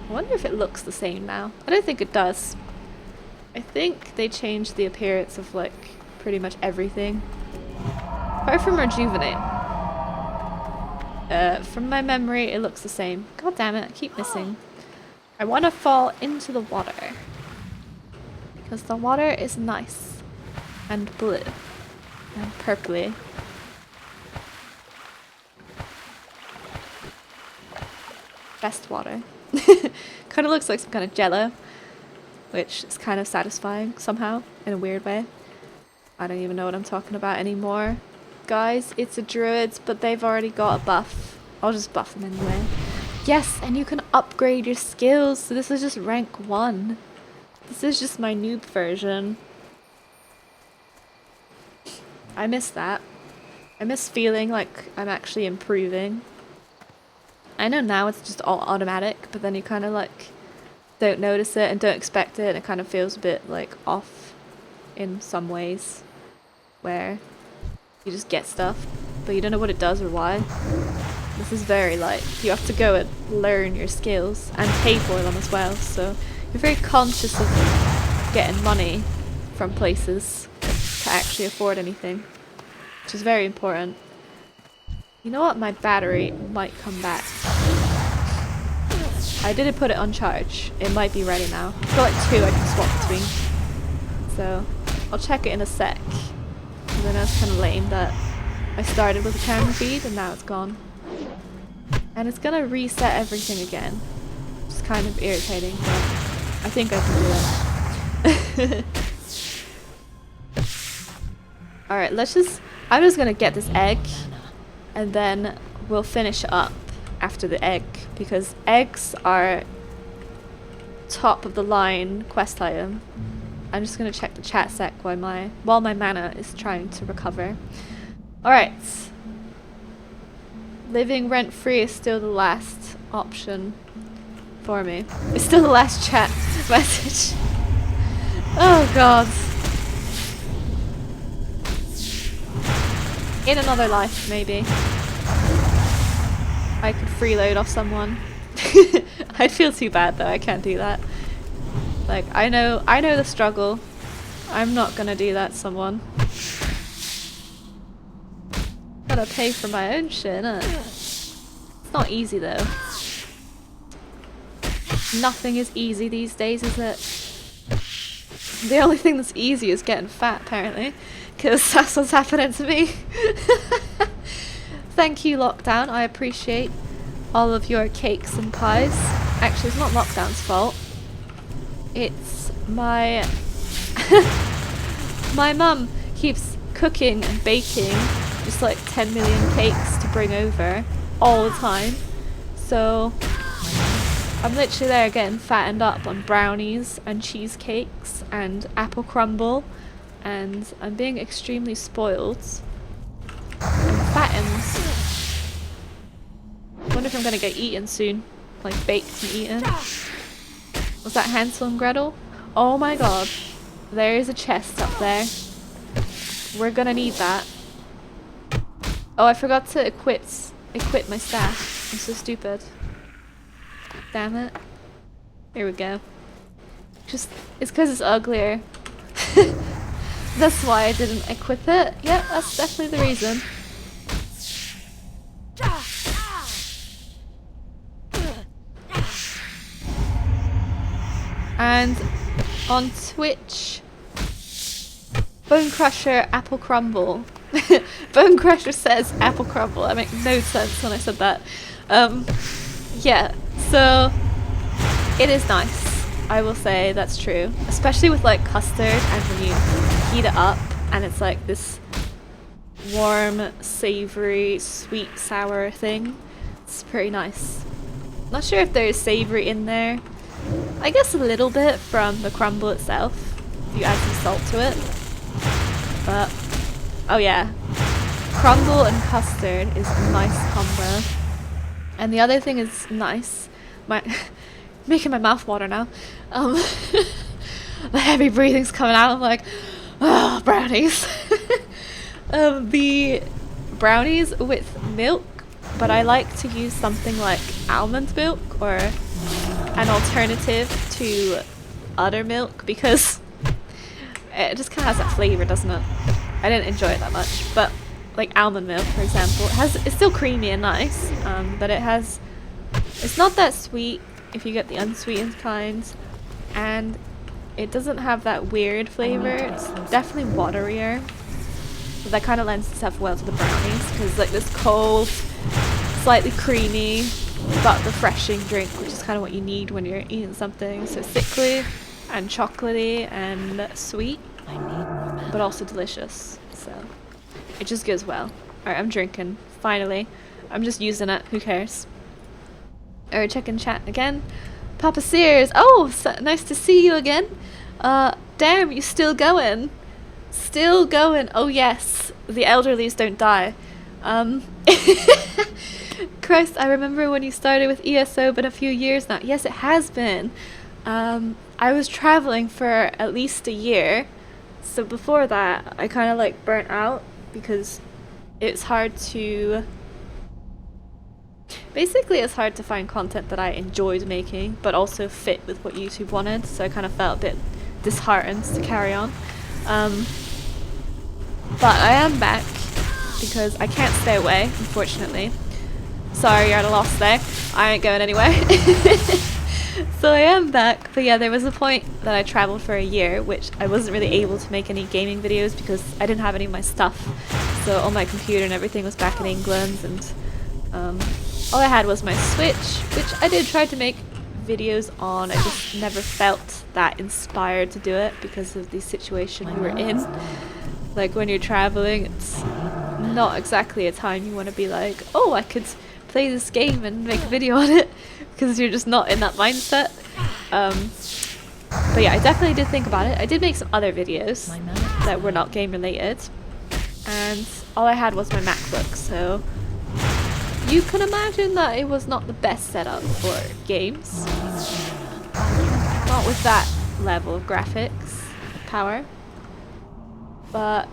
I wonder if it looks the same now. I don't think it does. I think they changed the appearance of like pretty much everything. Apart from Rejuvenate. From my memory, it looks the same. God damn it, I keep missing. I want to fall into the water. Because the water is nice. And blue. And purpley. Best water. Kind of looks like some kind of jello. Which is kind of satisfying somehow. In a weird way. I don't even know what I'm talking about anymore. Guys, it's a druid, but they've already got a buff. I'll just buff them anyway. Yes, and you can upgrade your skills. So this is just rank 1. This is just my noob version. I miss that. I miss feeling like I'm actually improving. I know now it's just all automatic, but then you kind of like don't notice it and don't expect it, and it kind of feels a bit like off in some ways where you just get stuff but you don't know what it does or why. This is very like you have to go and learn your skills and pay for them as well, so you're very conscious of getting money from places to actually afford anything, which is very important. You know what, my battery might come back. I didn't put it on charge. It might be ready now. I've got like 2 I can swap between. So I'll check it in a sec. Because I know it's kind of lame that I started with a camera feed and now it's gone. And it's gonna reset everything again. Which is kind of irritating, but I think I can do it. Alright, I'm just gonna get this egg and then we'll finish up after the egg, because eggs are top of the line quest item. I'm just gonna check the chat sec while my mana is trying to recover. Alright. Living rent free is still the last option for me. It's still the last chat message. Oh god. In another life, maybe. I could freeload off someone. I'd feel too bad though, I can't do that. Like, I know the struggle. I'm not gonna do that to someone. Gotta pay for my own shit, innit? It's not easy though. Nothing is easy these days, is it? The only thing that's easy is getting fat, apparently. Because that's what's happening to me. Thank you, Lockdown. I appreciate all of your cakes and pies. Actually, it's not Lockdown's fault. It's my... my mum keeps cooking and baking just like 10 million cakes to bring over all the time. So I'm literally there getting fattened up on brownies and cheesecakes and apple crumble, and I'm being extremely spoiled and fattened. I wonder if I'm gonna get eaten soon, like baked and eaten. Was that Hansel and Gretel? Oh my god, there is a chest up there. We're gonna need that. Oh, I forgot to equip my staff. I'm so stupid. Damn it. Here we go. It's because it's uglier. That's why I didn't equip it. Yep, that's definitely the reason. And on Twitch, Bone Crusher Apple Crumble. Bone Crusher says apple crumble. That makes no sense when I said that. Yeah, so it is nice. I will say that's true. Especially with like custard, and when you heat it up and it's like this warm, savoury, sweet, sour thing. It's pretty nice. Not sure if there's savoury in there. I guess a little bit from the crumble itself, if you add some salt to it. But, oh yeah. Crumble and custard is a nice combo. And the other thing is nice. Making my mouth water now. The heavy breathing's coming out. I'm like, oh, brownies. The brownies with milk but I like to use something like almond milk or an alternative to udder milk because it just kind of has that flavor, doesn't it? I didn't enjoy it that much, but like almond milk, for example, it's still creamy and nice, but it's not that sweet if you get the unsweetened kind, and it doesn't have that weird flavor. It's definitely waterier. So that kind of lends itself well to the brownies because like this cold, slightly creamy, but refreshing drink, which is kind of what you need when you're eating something so sickly and chocolatey and sweet, I need more mana. but also delicious. So it just goes well. Alright, I'm drinking. Finally. I'm just using it. Who cares? Alright, checking chat again. Papa Sears. Oh, so nice to see you again. Damn, you still going. Still going. Oh yes. The elderlies don't die. Christ, I remember when you started with ESO, but a few years now. Yes, it has been. I was traveling for at least a year. So before that, I kind of like burnt out because it's hard to... Basically, it's hard to find content that I enjoyed making, but also fit with what YouTube wanted, so I kind of felt a bit disheartened to carry on. But I am back, because I can't stay away, unfortunately. Sorry, you're at a loss there. I ain't going anywhere. So I am back, but yeah, there was a point that I traveled for a year, which I wasn't really able to make any gaming videos because I didn't have any of my stuff. So all my computer and everything was back in England, and all I had was my Switch, which I did try to make videos on. I just never felt that inspired to do it because of the situation we were in. Like when you're traveling, it's not exactly a time you want to be like, oh, I could play this game and make a video on it, because you're just not in that mindset. But yeah, I definitely did think about it. I did make some other videos that were not game related, and all I had was my MacBook, so you can imagine that it was not the best setup for games. Not with that level of graphics power. But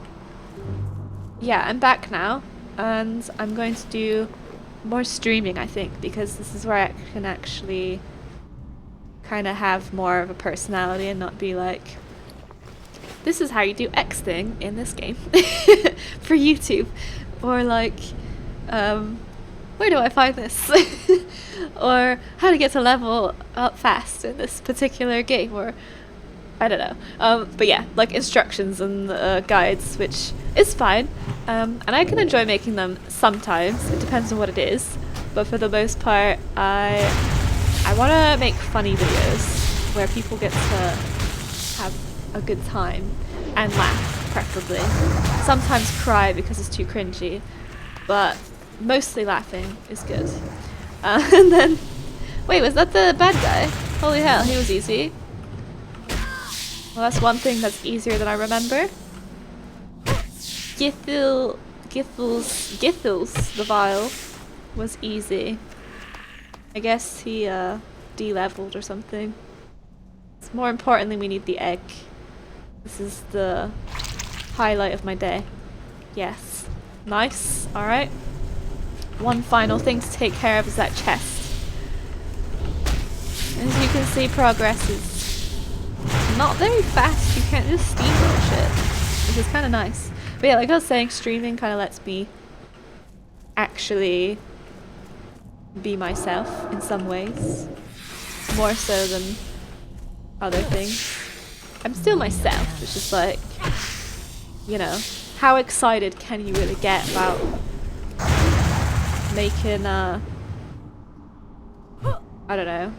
yeah, I'm back now, and I'm going to do more streaming, I think, because this is where I can actually kind of have more of a personality and not be like, this is how you do X thing in this game for YouTube, or like, where do I find this? Or how to get to level up fast in this particular game, or I don't know. But yeah, like instructions and guides, which is fine. And I can enjoy making them sometimes. It depends on what it is. But for the most part, I want to make funny videos where people get to have a good time and laugh, preferably. Sometimes cry because it's too cringy, but mostly laughing is good. And then, wait, was that the bad guy? Holy hell, he was easy. Well, that's one thing that's easier than I remember. Githils the Vile was easy. I guess he de-leveled or something. More importantly, we need the egg. This is the highlight of my day. Yes. Nice. Alright. One final thing to take care of is that chest. As you can see, progress is not very fast. You can't just steamroll shit, which is kind of nice. But yeah, like I was saying, streaming kind of lets me actually be myself in some ways, more so than other things. I'm still myself. It's just like, you know, how excited can you really get about making I don't know,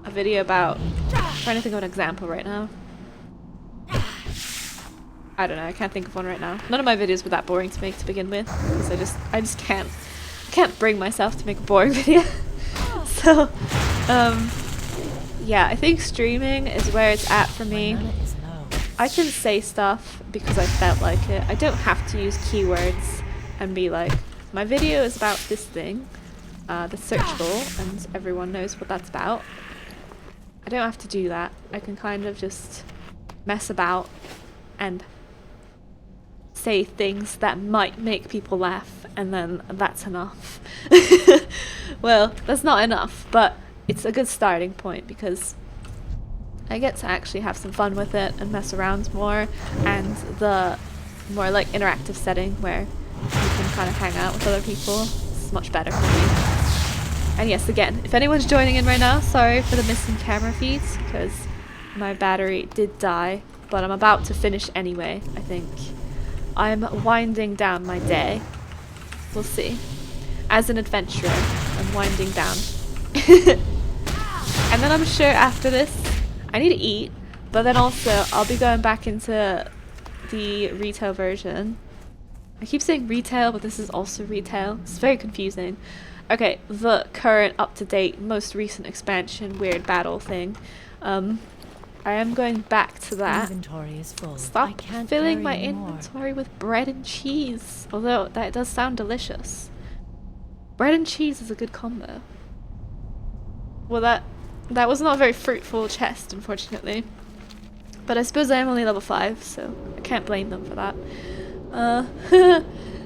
a video about, I'm trying to think of an example right now. I don't know, I can't think of one right now. None of my videos were that boring to make to begin with, because I just can't bring myself to make a boring video. So, yeah, I think streaming is where it's at for me. I can say stuff because I felt like it. I don't have to use keywords and be like, my video is about this thing, that's searchable, and everyone knows what that's about. I don't have to do that. I can kind of just mess about and say things that might make people laugh, and then that's enough. Well, that's not enough, but it's a good starting point because I get to actually have some fun with it and mess around more, and the more like interactive setting where you can kind of hang out with other people is much better for me. And yes, again, if anyone's joining in right now, sorry for the missing camera feeds because my battery did die, but I'm about to finish anyway, I think. I'm winding down my day. We'll see. As an adventurer, I'm winding down. And then I'm sure after this, I need to eat, but then also I'll be going back into the retail version. I keep saying retail, but this is also retail. It's very confusing. Okay, the current, up-to-date, most recent expansion, weird battle thing. I am going back to that. Inventory is full. Stop I can't filling carry my anymore. inventory with bread and cheese. Although that does sound delicious. Bread and cheese is a good combo. Well, that was not a very fruitful chest, unfortunately. But I suppose I am only level 5, so I can't blame them for that.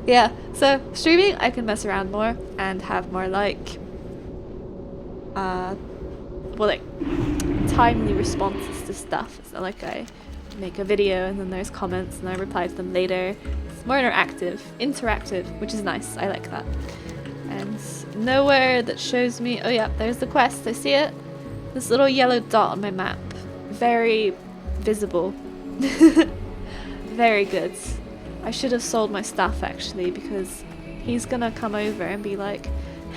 Yeah, so streaming, I can mess around more and have more like, well, like timely responses to stuff. It's not like I make a video and then there's comments and I reply to them later. It's more interactive, which is nice. I like that. And nowhere that shows me. Oh yeah, there's the quest. I see it. This little yellow dot on my map. Very visible. Very good. I should have sold my stuff actually because he's gonna come over and be like,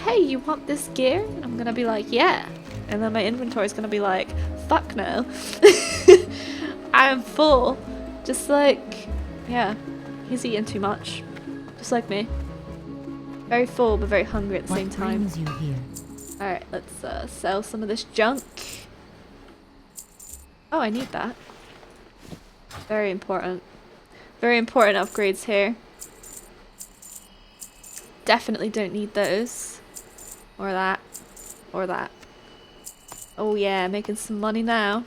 hey, you want this gear? And I'm gonna be like, yeah. And then my inventory is gonna be like, fuck no. I am full. Just like, yeah, he's eating too much. Just like me. Very full but very hungry at the same time. What brings you here? Alright, let's sell some of this junk. Oh, I need that. Very important. Very important upgrades here. Definitely don't need those. Or that. Or that. Oh yeah, making some money now.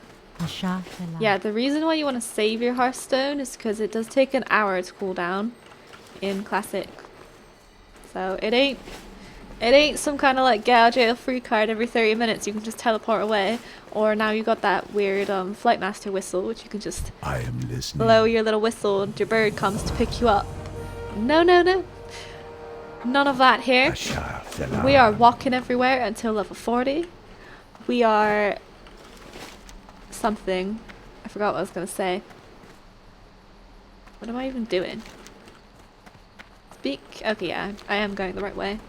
Yeah, the reason why you want to save your Hearthstone is because it does take an hour to cool down in Classic. So it ain't some kind of like get out of jail free card every 30 minutes you can just teleport away. Or now you got that weird Flightmaster whistle, which you can just I am listening. blow your little whistle and your bird comes to pick you up. No, no, no. None of that here. We are walking everywhere until level 40. We are something. I forgot what I was going to say. What am I even doing? Speak? Okay, yeah, I am going the right way.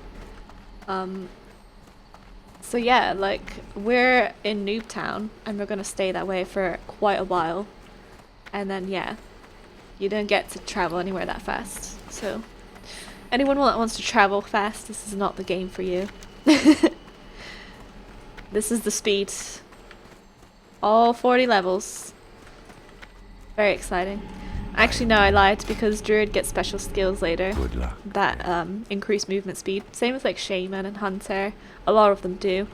So yeah, like, we're in Noob Town, and we're gonna stay that way for quite a while. And then, yeah, you don't get to travel anywhere that fast. So, anyone that wants to travel fast, this is not the game for you. This is the speed. All 40 levels. Very exciting. Actually, no, I lied, because Druid gets special skills later Good luck. that increase movement speed. Same with like Shaman and Hunter. A lot of them do.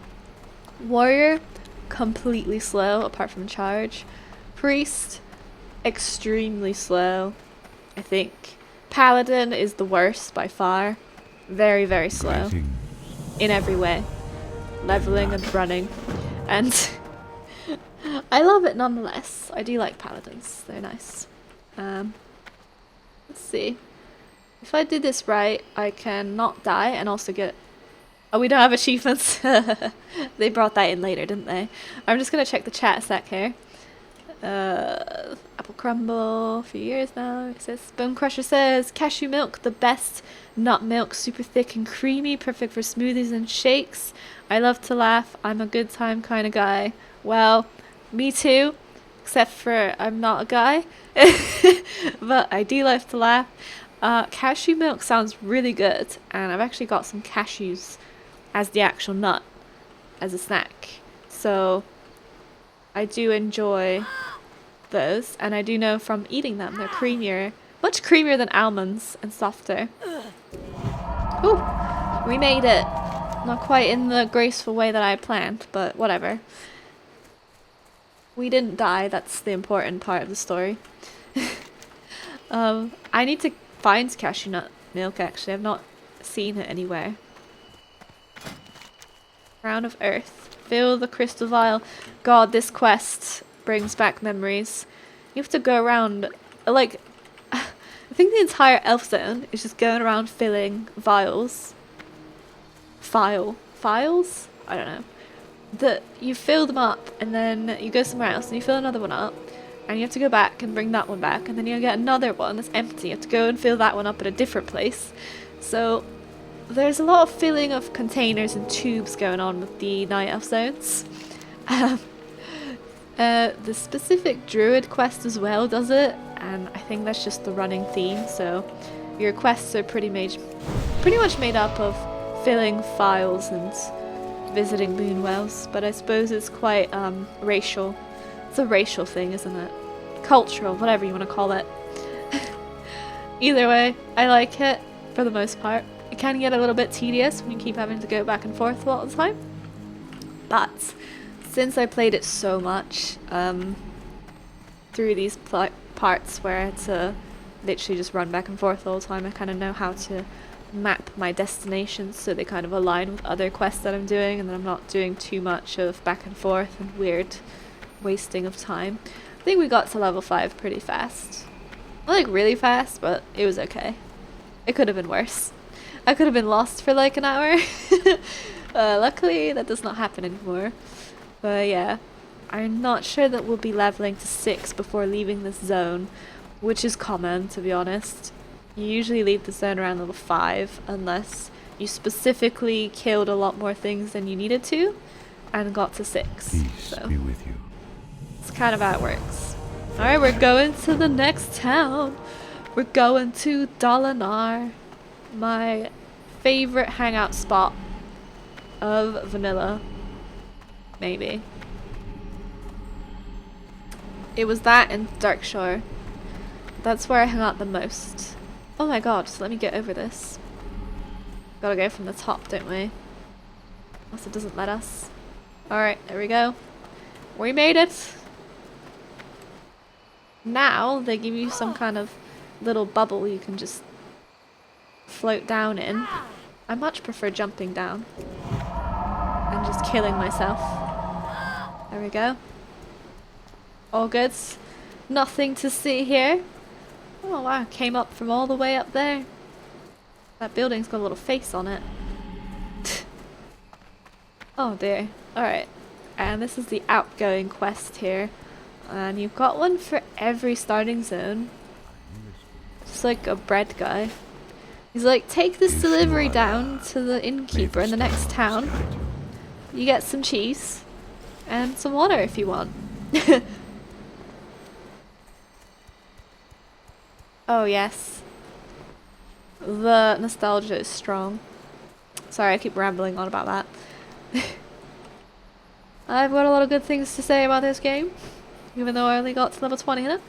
Warrior, completely slow apart from charge. Priest, extremely slow, I think. Paladin is the worst by far. Very, very slow in every way. Leveling and running. And I love it nonetheless. I do like Paladins. They're nice. Let's see. If I did this right, I can not die and also get... Oh, we don't have achievements. They brought that in later, didn't they? I'm just gonna check the chat a sec here. Apple Crumble, a few years now. It says, Bone Crusher says, cashew milk, the best nut milk, super thick and creamy, perfect for smoothies and shakes. I love to laugh. I'm a good time kind of guy. Well, me too. Except for I'm not a guy. But I do love to laugh. Cashew milk sounds really good. And I've actually got some cashews as the actual nut. As a snack. So I do enjoy those. And I do know from eating them, they're creamier. Much creamier than almonds and softer. Ooh, we made it. Not quite in the graceful way that I planned, but whatever. We didn't die, that's the important part of the story. I need to find cashew nut milk, actually. I've not seen it anywhere. Crown of Earth. Fill the crystal vial. God, this quest brings back memories. You have to go around, like, I think the entire elf zone is just going around filling vials. Files? I don't know. You fill them up, and then you go somewhere else, and you fill another one up, and you have to go back and bring that one back, and then you get another one that's empty. You have to go and fill that one up at a different place. So there's a lot of filling of containers and tubes going on with the night elf zones. The specific druid quest as well does it, and I think that's just the running theme. So your quests are pretty much made up of filling files and visiting moon wells, but I suppose it's quite racial. It's a racial thing, isn't it? Cultural, whatever you want to call it. Either way, I like it for the most part. It can get a little bit tedious when you keep having to go back and forth all the time, but since I played it so much through these parts where I had to literally just run back and forth all the time, I kind of know how to map my destinations so they kind of align with other quests that I'm doing, and then I'm not doing too much of back and forth and weird wasting of time. I think we got to level 5 pretty fast. Not like really fast, but it was okay. It could have been worse. I could have been lost for like an hour. Luckily that does not happen anymore. But yeah, I'm not sure that we'll be leveling to 6 before leaving this zone, which is common, to be honest. You usually leave the zone around level 5 unless you specifically killed a lot more things than you needed to and got to 6. Peace be with you. It's kind of how it works. Alright, we're going to the next town. We're going to Dalinar, my favorite hangout spot of vanilla. Maybe. It was that and Darkshore. That's where I hung out the most. Oh my god, just let me get over this. Gotta go from the top, don't we? Unless it doesn't let us. Alright, there we go. We made it! Now, they give you some kind of little bubble you can just float down in. I much prefer jumping down and just killing myself. There we go. All good. Nothing to see here. Oh wow, came up from all the way up there. That building's got a little face on it. Oh dear. Alright. And this is the outgoing quest here. And you've got one for every starting zone. Just like a bread guy. He's like, take this delivery down to the innkeeper in the next town. You get some cheese and some water if you want. Oh yes. The nostalgia is strong. Sorry, I keep rambling on about that. I've got a lot of good things to say about this game, even though I only got to level 20 in it.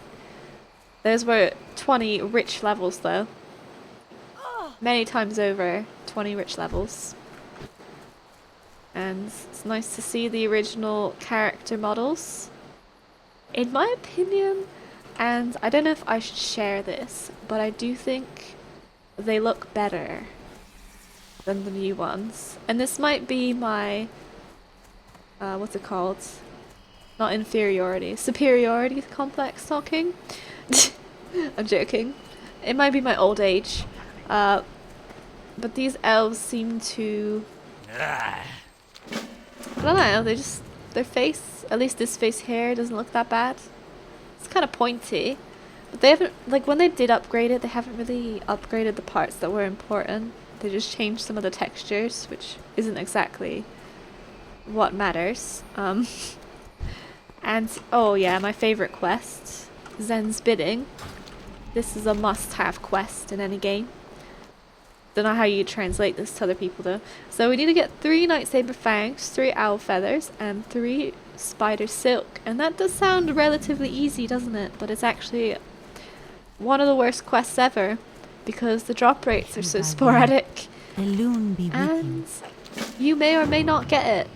Those were 20 rich levels though. Many times over 20 rich levels. And it's nice to see the original character models. In my opinion, and I don't know if I should share this, but I do think they look better than the new ones. And this might be my, what's it called? Not inferiority, superiority complex talking. I'm joking. It might be my old age. But these elves seem to, I don't know, they just, their face, at least this face here, doesn't look that bad. It's kind of pointy, but they haven't, like when they did upgrade it, they haven't really upgraded the parts that were important. They just changed some of the textures, which isn't exactly what matters. And oh yeah, my favorite quest, Zen's Bidding. This is a must-have quest in any game. Don't know how you translate this to other people though. So we need to get 3 Nightsaber Fangs, 3 Owl Feathers, and 3 Spider Silk. And that does sound relatively easy, doesn't it? But it's actually one of the worst quests ever, because the drop rates are so sporadic. And you may or may not get it.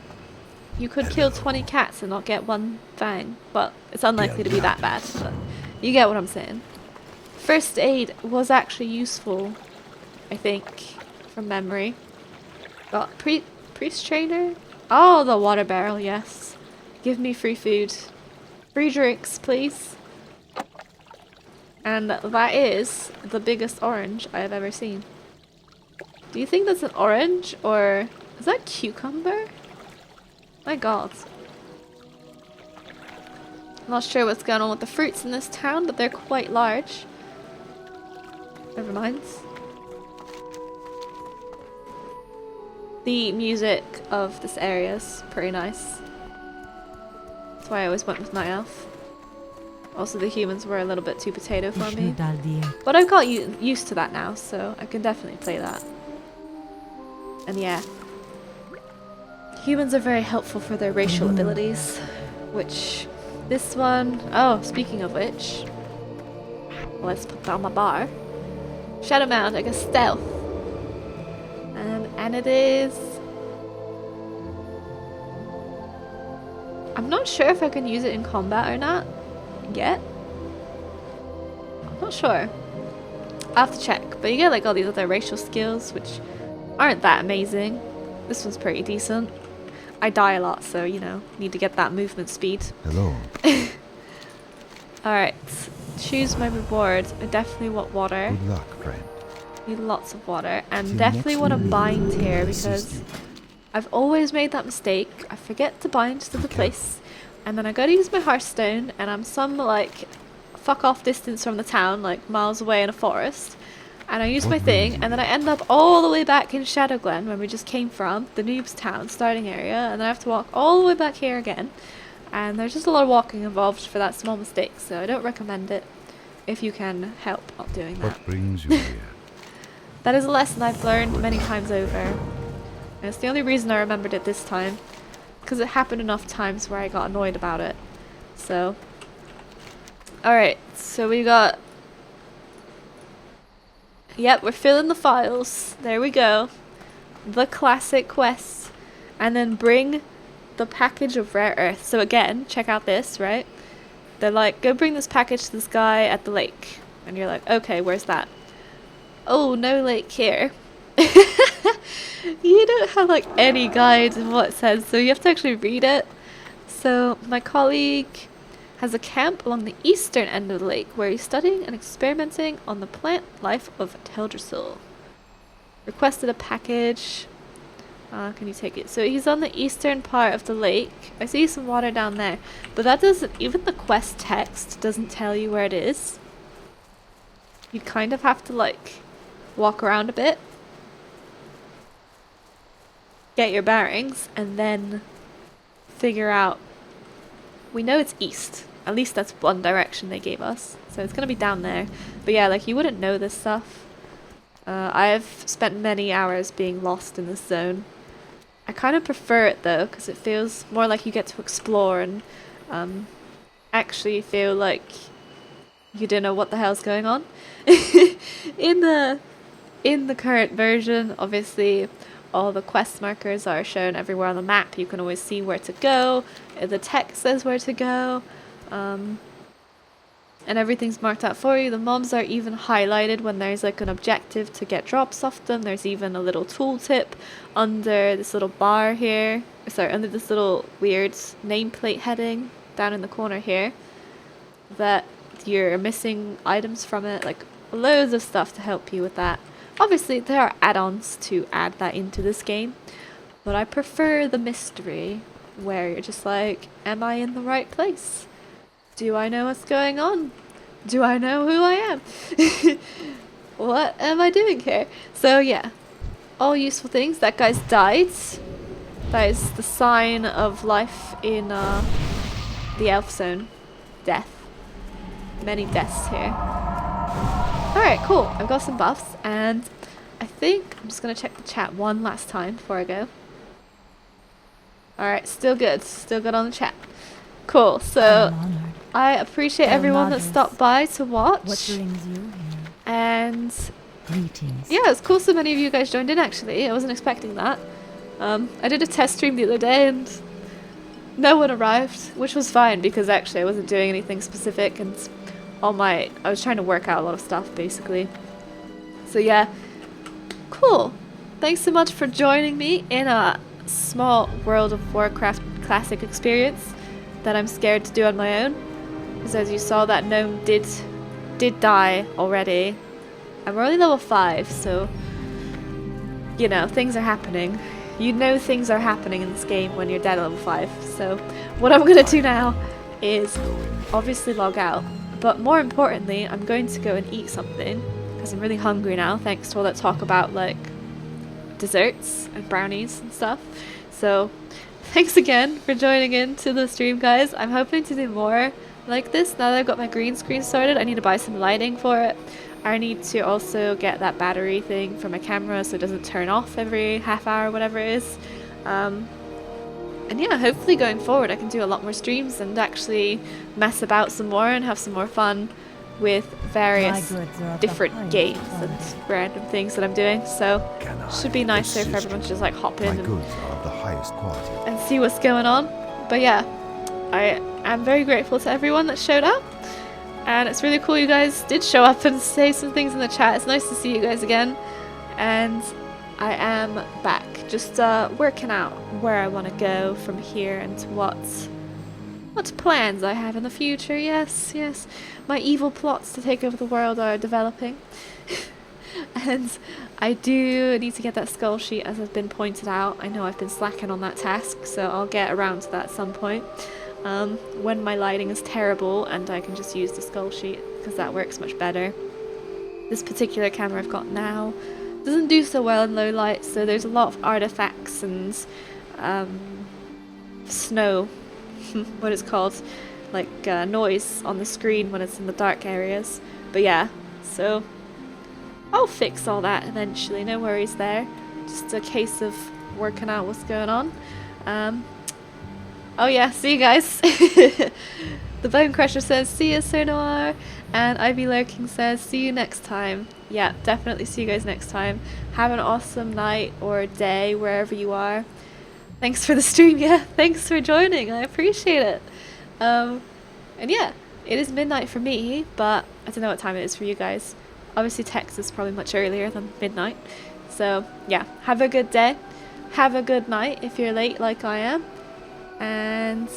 You could kill 20 cats and not get 1 fang, but it's unlikely to be that bad. But you get what I'm saying. first aid was actually useful, I think, from memory. Got priest trainer? Oh, the water barrel, yes. Give me free food. Free drinks, please. And that is the biggest orange I have ever seen. Do you think that's an orange or is that cucumber? My god. I'm not sure what's going on with the fruits in this town, but they're quite large. Never mind. The music of this area is pretty nice. That's why I always went with my elf. Also, the humans were a little bit too potato for me. But I've got used to that now, so I can definitely play that. And yeah. Humans are very helpful for their racial abilities. Which, this one... Oh, speaking of which... Let's put that on my bar. Shadow Mound, I guess stealth. And it is... I'm not sure if I can use it in combat or not. Yet. I'm not sure. I'll have to check. But you get like all these other racial skills, which aren't that amazing. This one's pretty decent. I die a lot, so you know, need to get that movement speed. Hello. Alright. Choose my reward. I definitely want water. Good luck, friend. Need lots of water. And Till definitely next want to meeting, bind I here will assist because you. I've always made that mistake. I forget to bind to the place. And then I gotta use my Hearthstone and I'm some like fuck off distance from the town, like miles away in a forest. And I use my What thing brings and you then I end up all the way back in Shadowglen where we just came from, the Noob's Town starting area, and then I have to walk all the way back here again. And there's just a lot of walking involved for that small mistake, so I don't recommend it if you can help not doing that. What brings you here? That is a lesson I've learned many times over. And it's the only reason I remembered it this time. Because it happened enough times where I got annoyed about it. So. Alright, so we got... Yep, we're filling the files. There we go. The classic quest. And then bring the package of rare earth. So again, check out this, right? They're like, go bring this package to this guy at the lake. And you're like, okay, where's that? Oh, no lake here. You don't have like any guide in what it says, so you have to actually read it. So my colleague has a camp along the eastern end of the lake where he's studying and experimenting on the plant life of Teldrassil. Requested a package. Can you take it? So he's on the eastern part of the lake. I see some water down there, but that doesn't, even the quest text doesn't tell you where it is. You kind of have to like walk around a bit, get your bearings, and then figure out. We know it's east. At least that's one direction they gave us. So it's gonna be down there. But yeah, like you wouldn't know this stuff. I've spent many hours being lost in this zone. I kind of prefer it though, because it feels more like you get to explore and actually feel like you don't know what the hell's going on. In the current version, obviously, all the quest markers are shown everywhere on the map. You can always see where to go. The text says where to go. And everything's marked out for you. The mobs are even highlighted when there's like an objective to get drops off them. There's even a little tooltip under this little bar here. Sorry, under this little weird nameplate heading down in the corner here. That you're missing items from it. Like loads of stuff to help you with that. Obviously, there are add-ons to add that into this game, but I prefer the mystery, where you're just like, am I in the right place? Do I know what's going on? Do I know who I am? What am I doing here? So yeah, all useful things. That guy's died. That is the sign of life in the elf zone. Death. Many deaths here. Alright, cool. I've got some buffs, and I think I'm just going to check the chat one last time before I go. Alright, still good. Still good on the chat. Cool, so I'm honored. I appreciate everyone that Elnagus, stopped by to watch. What brings you here? And Greetings. yeah, it's cool so many of you guys joined in actually. I wasn't expecting that. I did a test stream the other day and no one arrived, which was fine because actually I wasn't doing anything specific and I was trying to work out a lot of stuff basically. So yeah, cool. Thanks so much for joining me in a small World of Warcraft classic experience that I'm scared to do on my own. Because as you saw, that gnome did die already. And we're only level 5, so you know, things are happening. You know things are happening in this game when you're dead at level 5. So what I'm gonna do now is obviously log out. But more importantly, I'm going to go and eat something because I'm really hungry now, thanks to all that talk about like desserts and brownies and stuff. So thanks again for joining in to the stream, guys. I'm hoping to do more like this now that I've got my green screen sorted. I need to buy some lighting for it. I need to also get that battery thing for my camera so it doesn't turn off every half hour, whatever it is. And yeah, hopefully going forward I can do a lot more streams and actually mess about some more and have some more fun with various different games and random things that I'm doing. So should be nicer if everyone just like hop in and see what's going on. But yeah, I am very grateful to everyone that showed up. And it's really cool you guys did show up and say some things in the chat. It's nice to see you guys again. And I am back, just working out where I want to go from here and what plans I have in the future. Yes, yes, my evil plots to take over the world are developing. And I do need to get that skull sheet, as has been pointed out. I know I've been slacking on that task, so I'll get around to that at some point. When my lighting is terrible and I can just use the skull sheet, because that works much better. This particular camera I've got now doesn't do so well in low light, so there's a lot of artifacts and snow, what it's called, like noise on the screen when it's in the dark areas. But yeah, so I'll fix all that eventually, no worries there. Just a case of working out what's going on. Oh yeah, see you guys. The Bone Crusher says, see you, Sir Noir. And Ivy Lurking says, see you next time. Yeah, definitely see you guys next time. Have an awesome night or day wherever you are. Thanks for the stream, yeah. Thanks for joining, I appreciate it. And yeah, it is midnight for me, but I don't know what time it is for you guys. Obviously Texas is probably much earlier than midnight. So yeah, have a good day. Have a good night if you're late like I am. And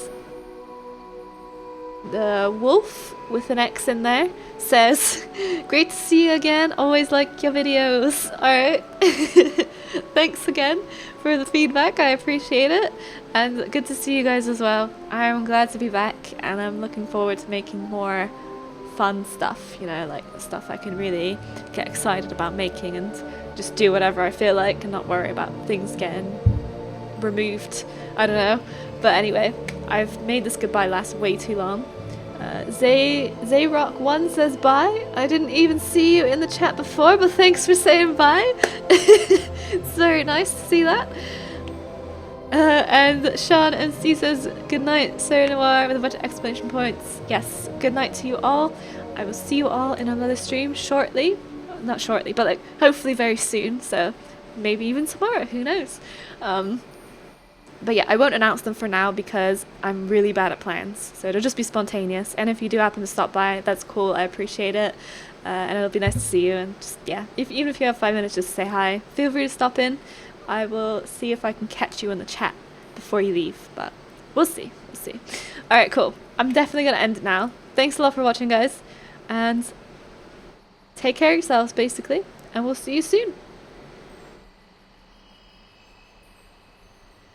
the wolf with an X in there says, great to see you again, always like your videos. Alright, thanks again for the feedback, I appreciate it, and good to see you guys as well. I'm glad to be back and I'm looking forward to making more fun stuff, you know, like stuff I can really get excited about making and just do whatever I feel like and not worry about things getting removed. I don't know. But anyway, I've made this goodbye last way too long. Zayrock1 says bye. I didn't even see you in the chat before, but thanks for saying bye. It's very nice to see that. And Sean MC says good night, Sir Noir, with a bunch of exclamation points. Yes, good night to you all. I will see you all in another stream shortly. Not shortly, but like hopefully very soon. So maybe even tomorrow, who knows. But yeah, I won't announce them for now because I'm really bad at plans. So it'll just be spontaneous. And if you do happen to stop by, that's cool. I appreciate it. And it'll be nice to see you. And just, yeah, even if you have 5 minutes just to say hi, feel free to stop in. I will see if I can catch you in the chat before you leave. But we'll see. We'll see. Alright, cool. I'm definitely going to end it now. Thanks a lot for watching, guys. And take care of yourselves, basically. And we'll see you soon.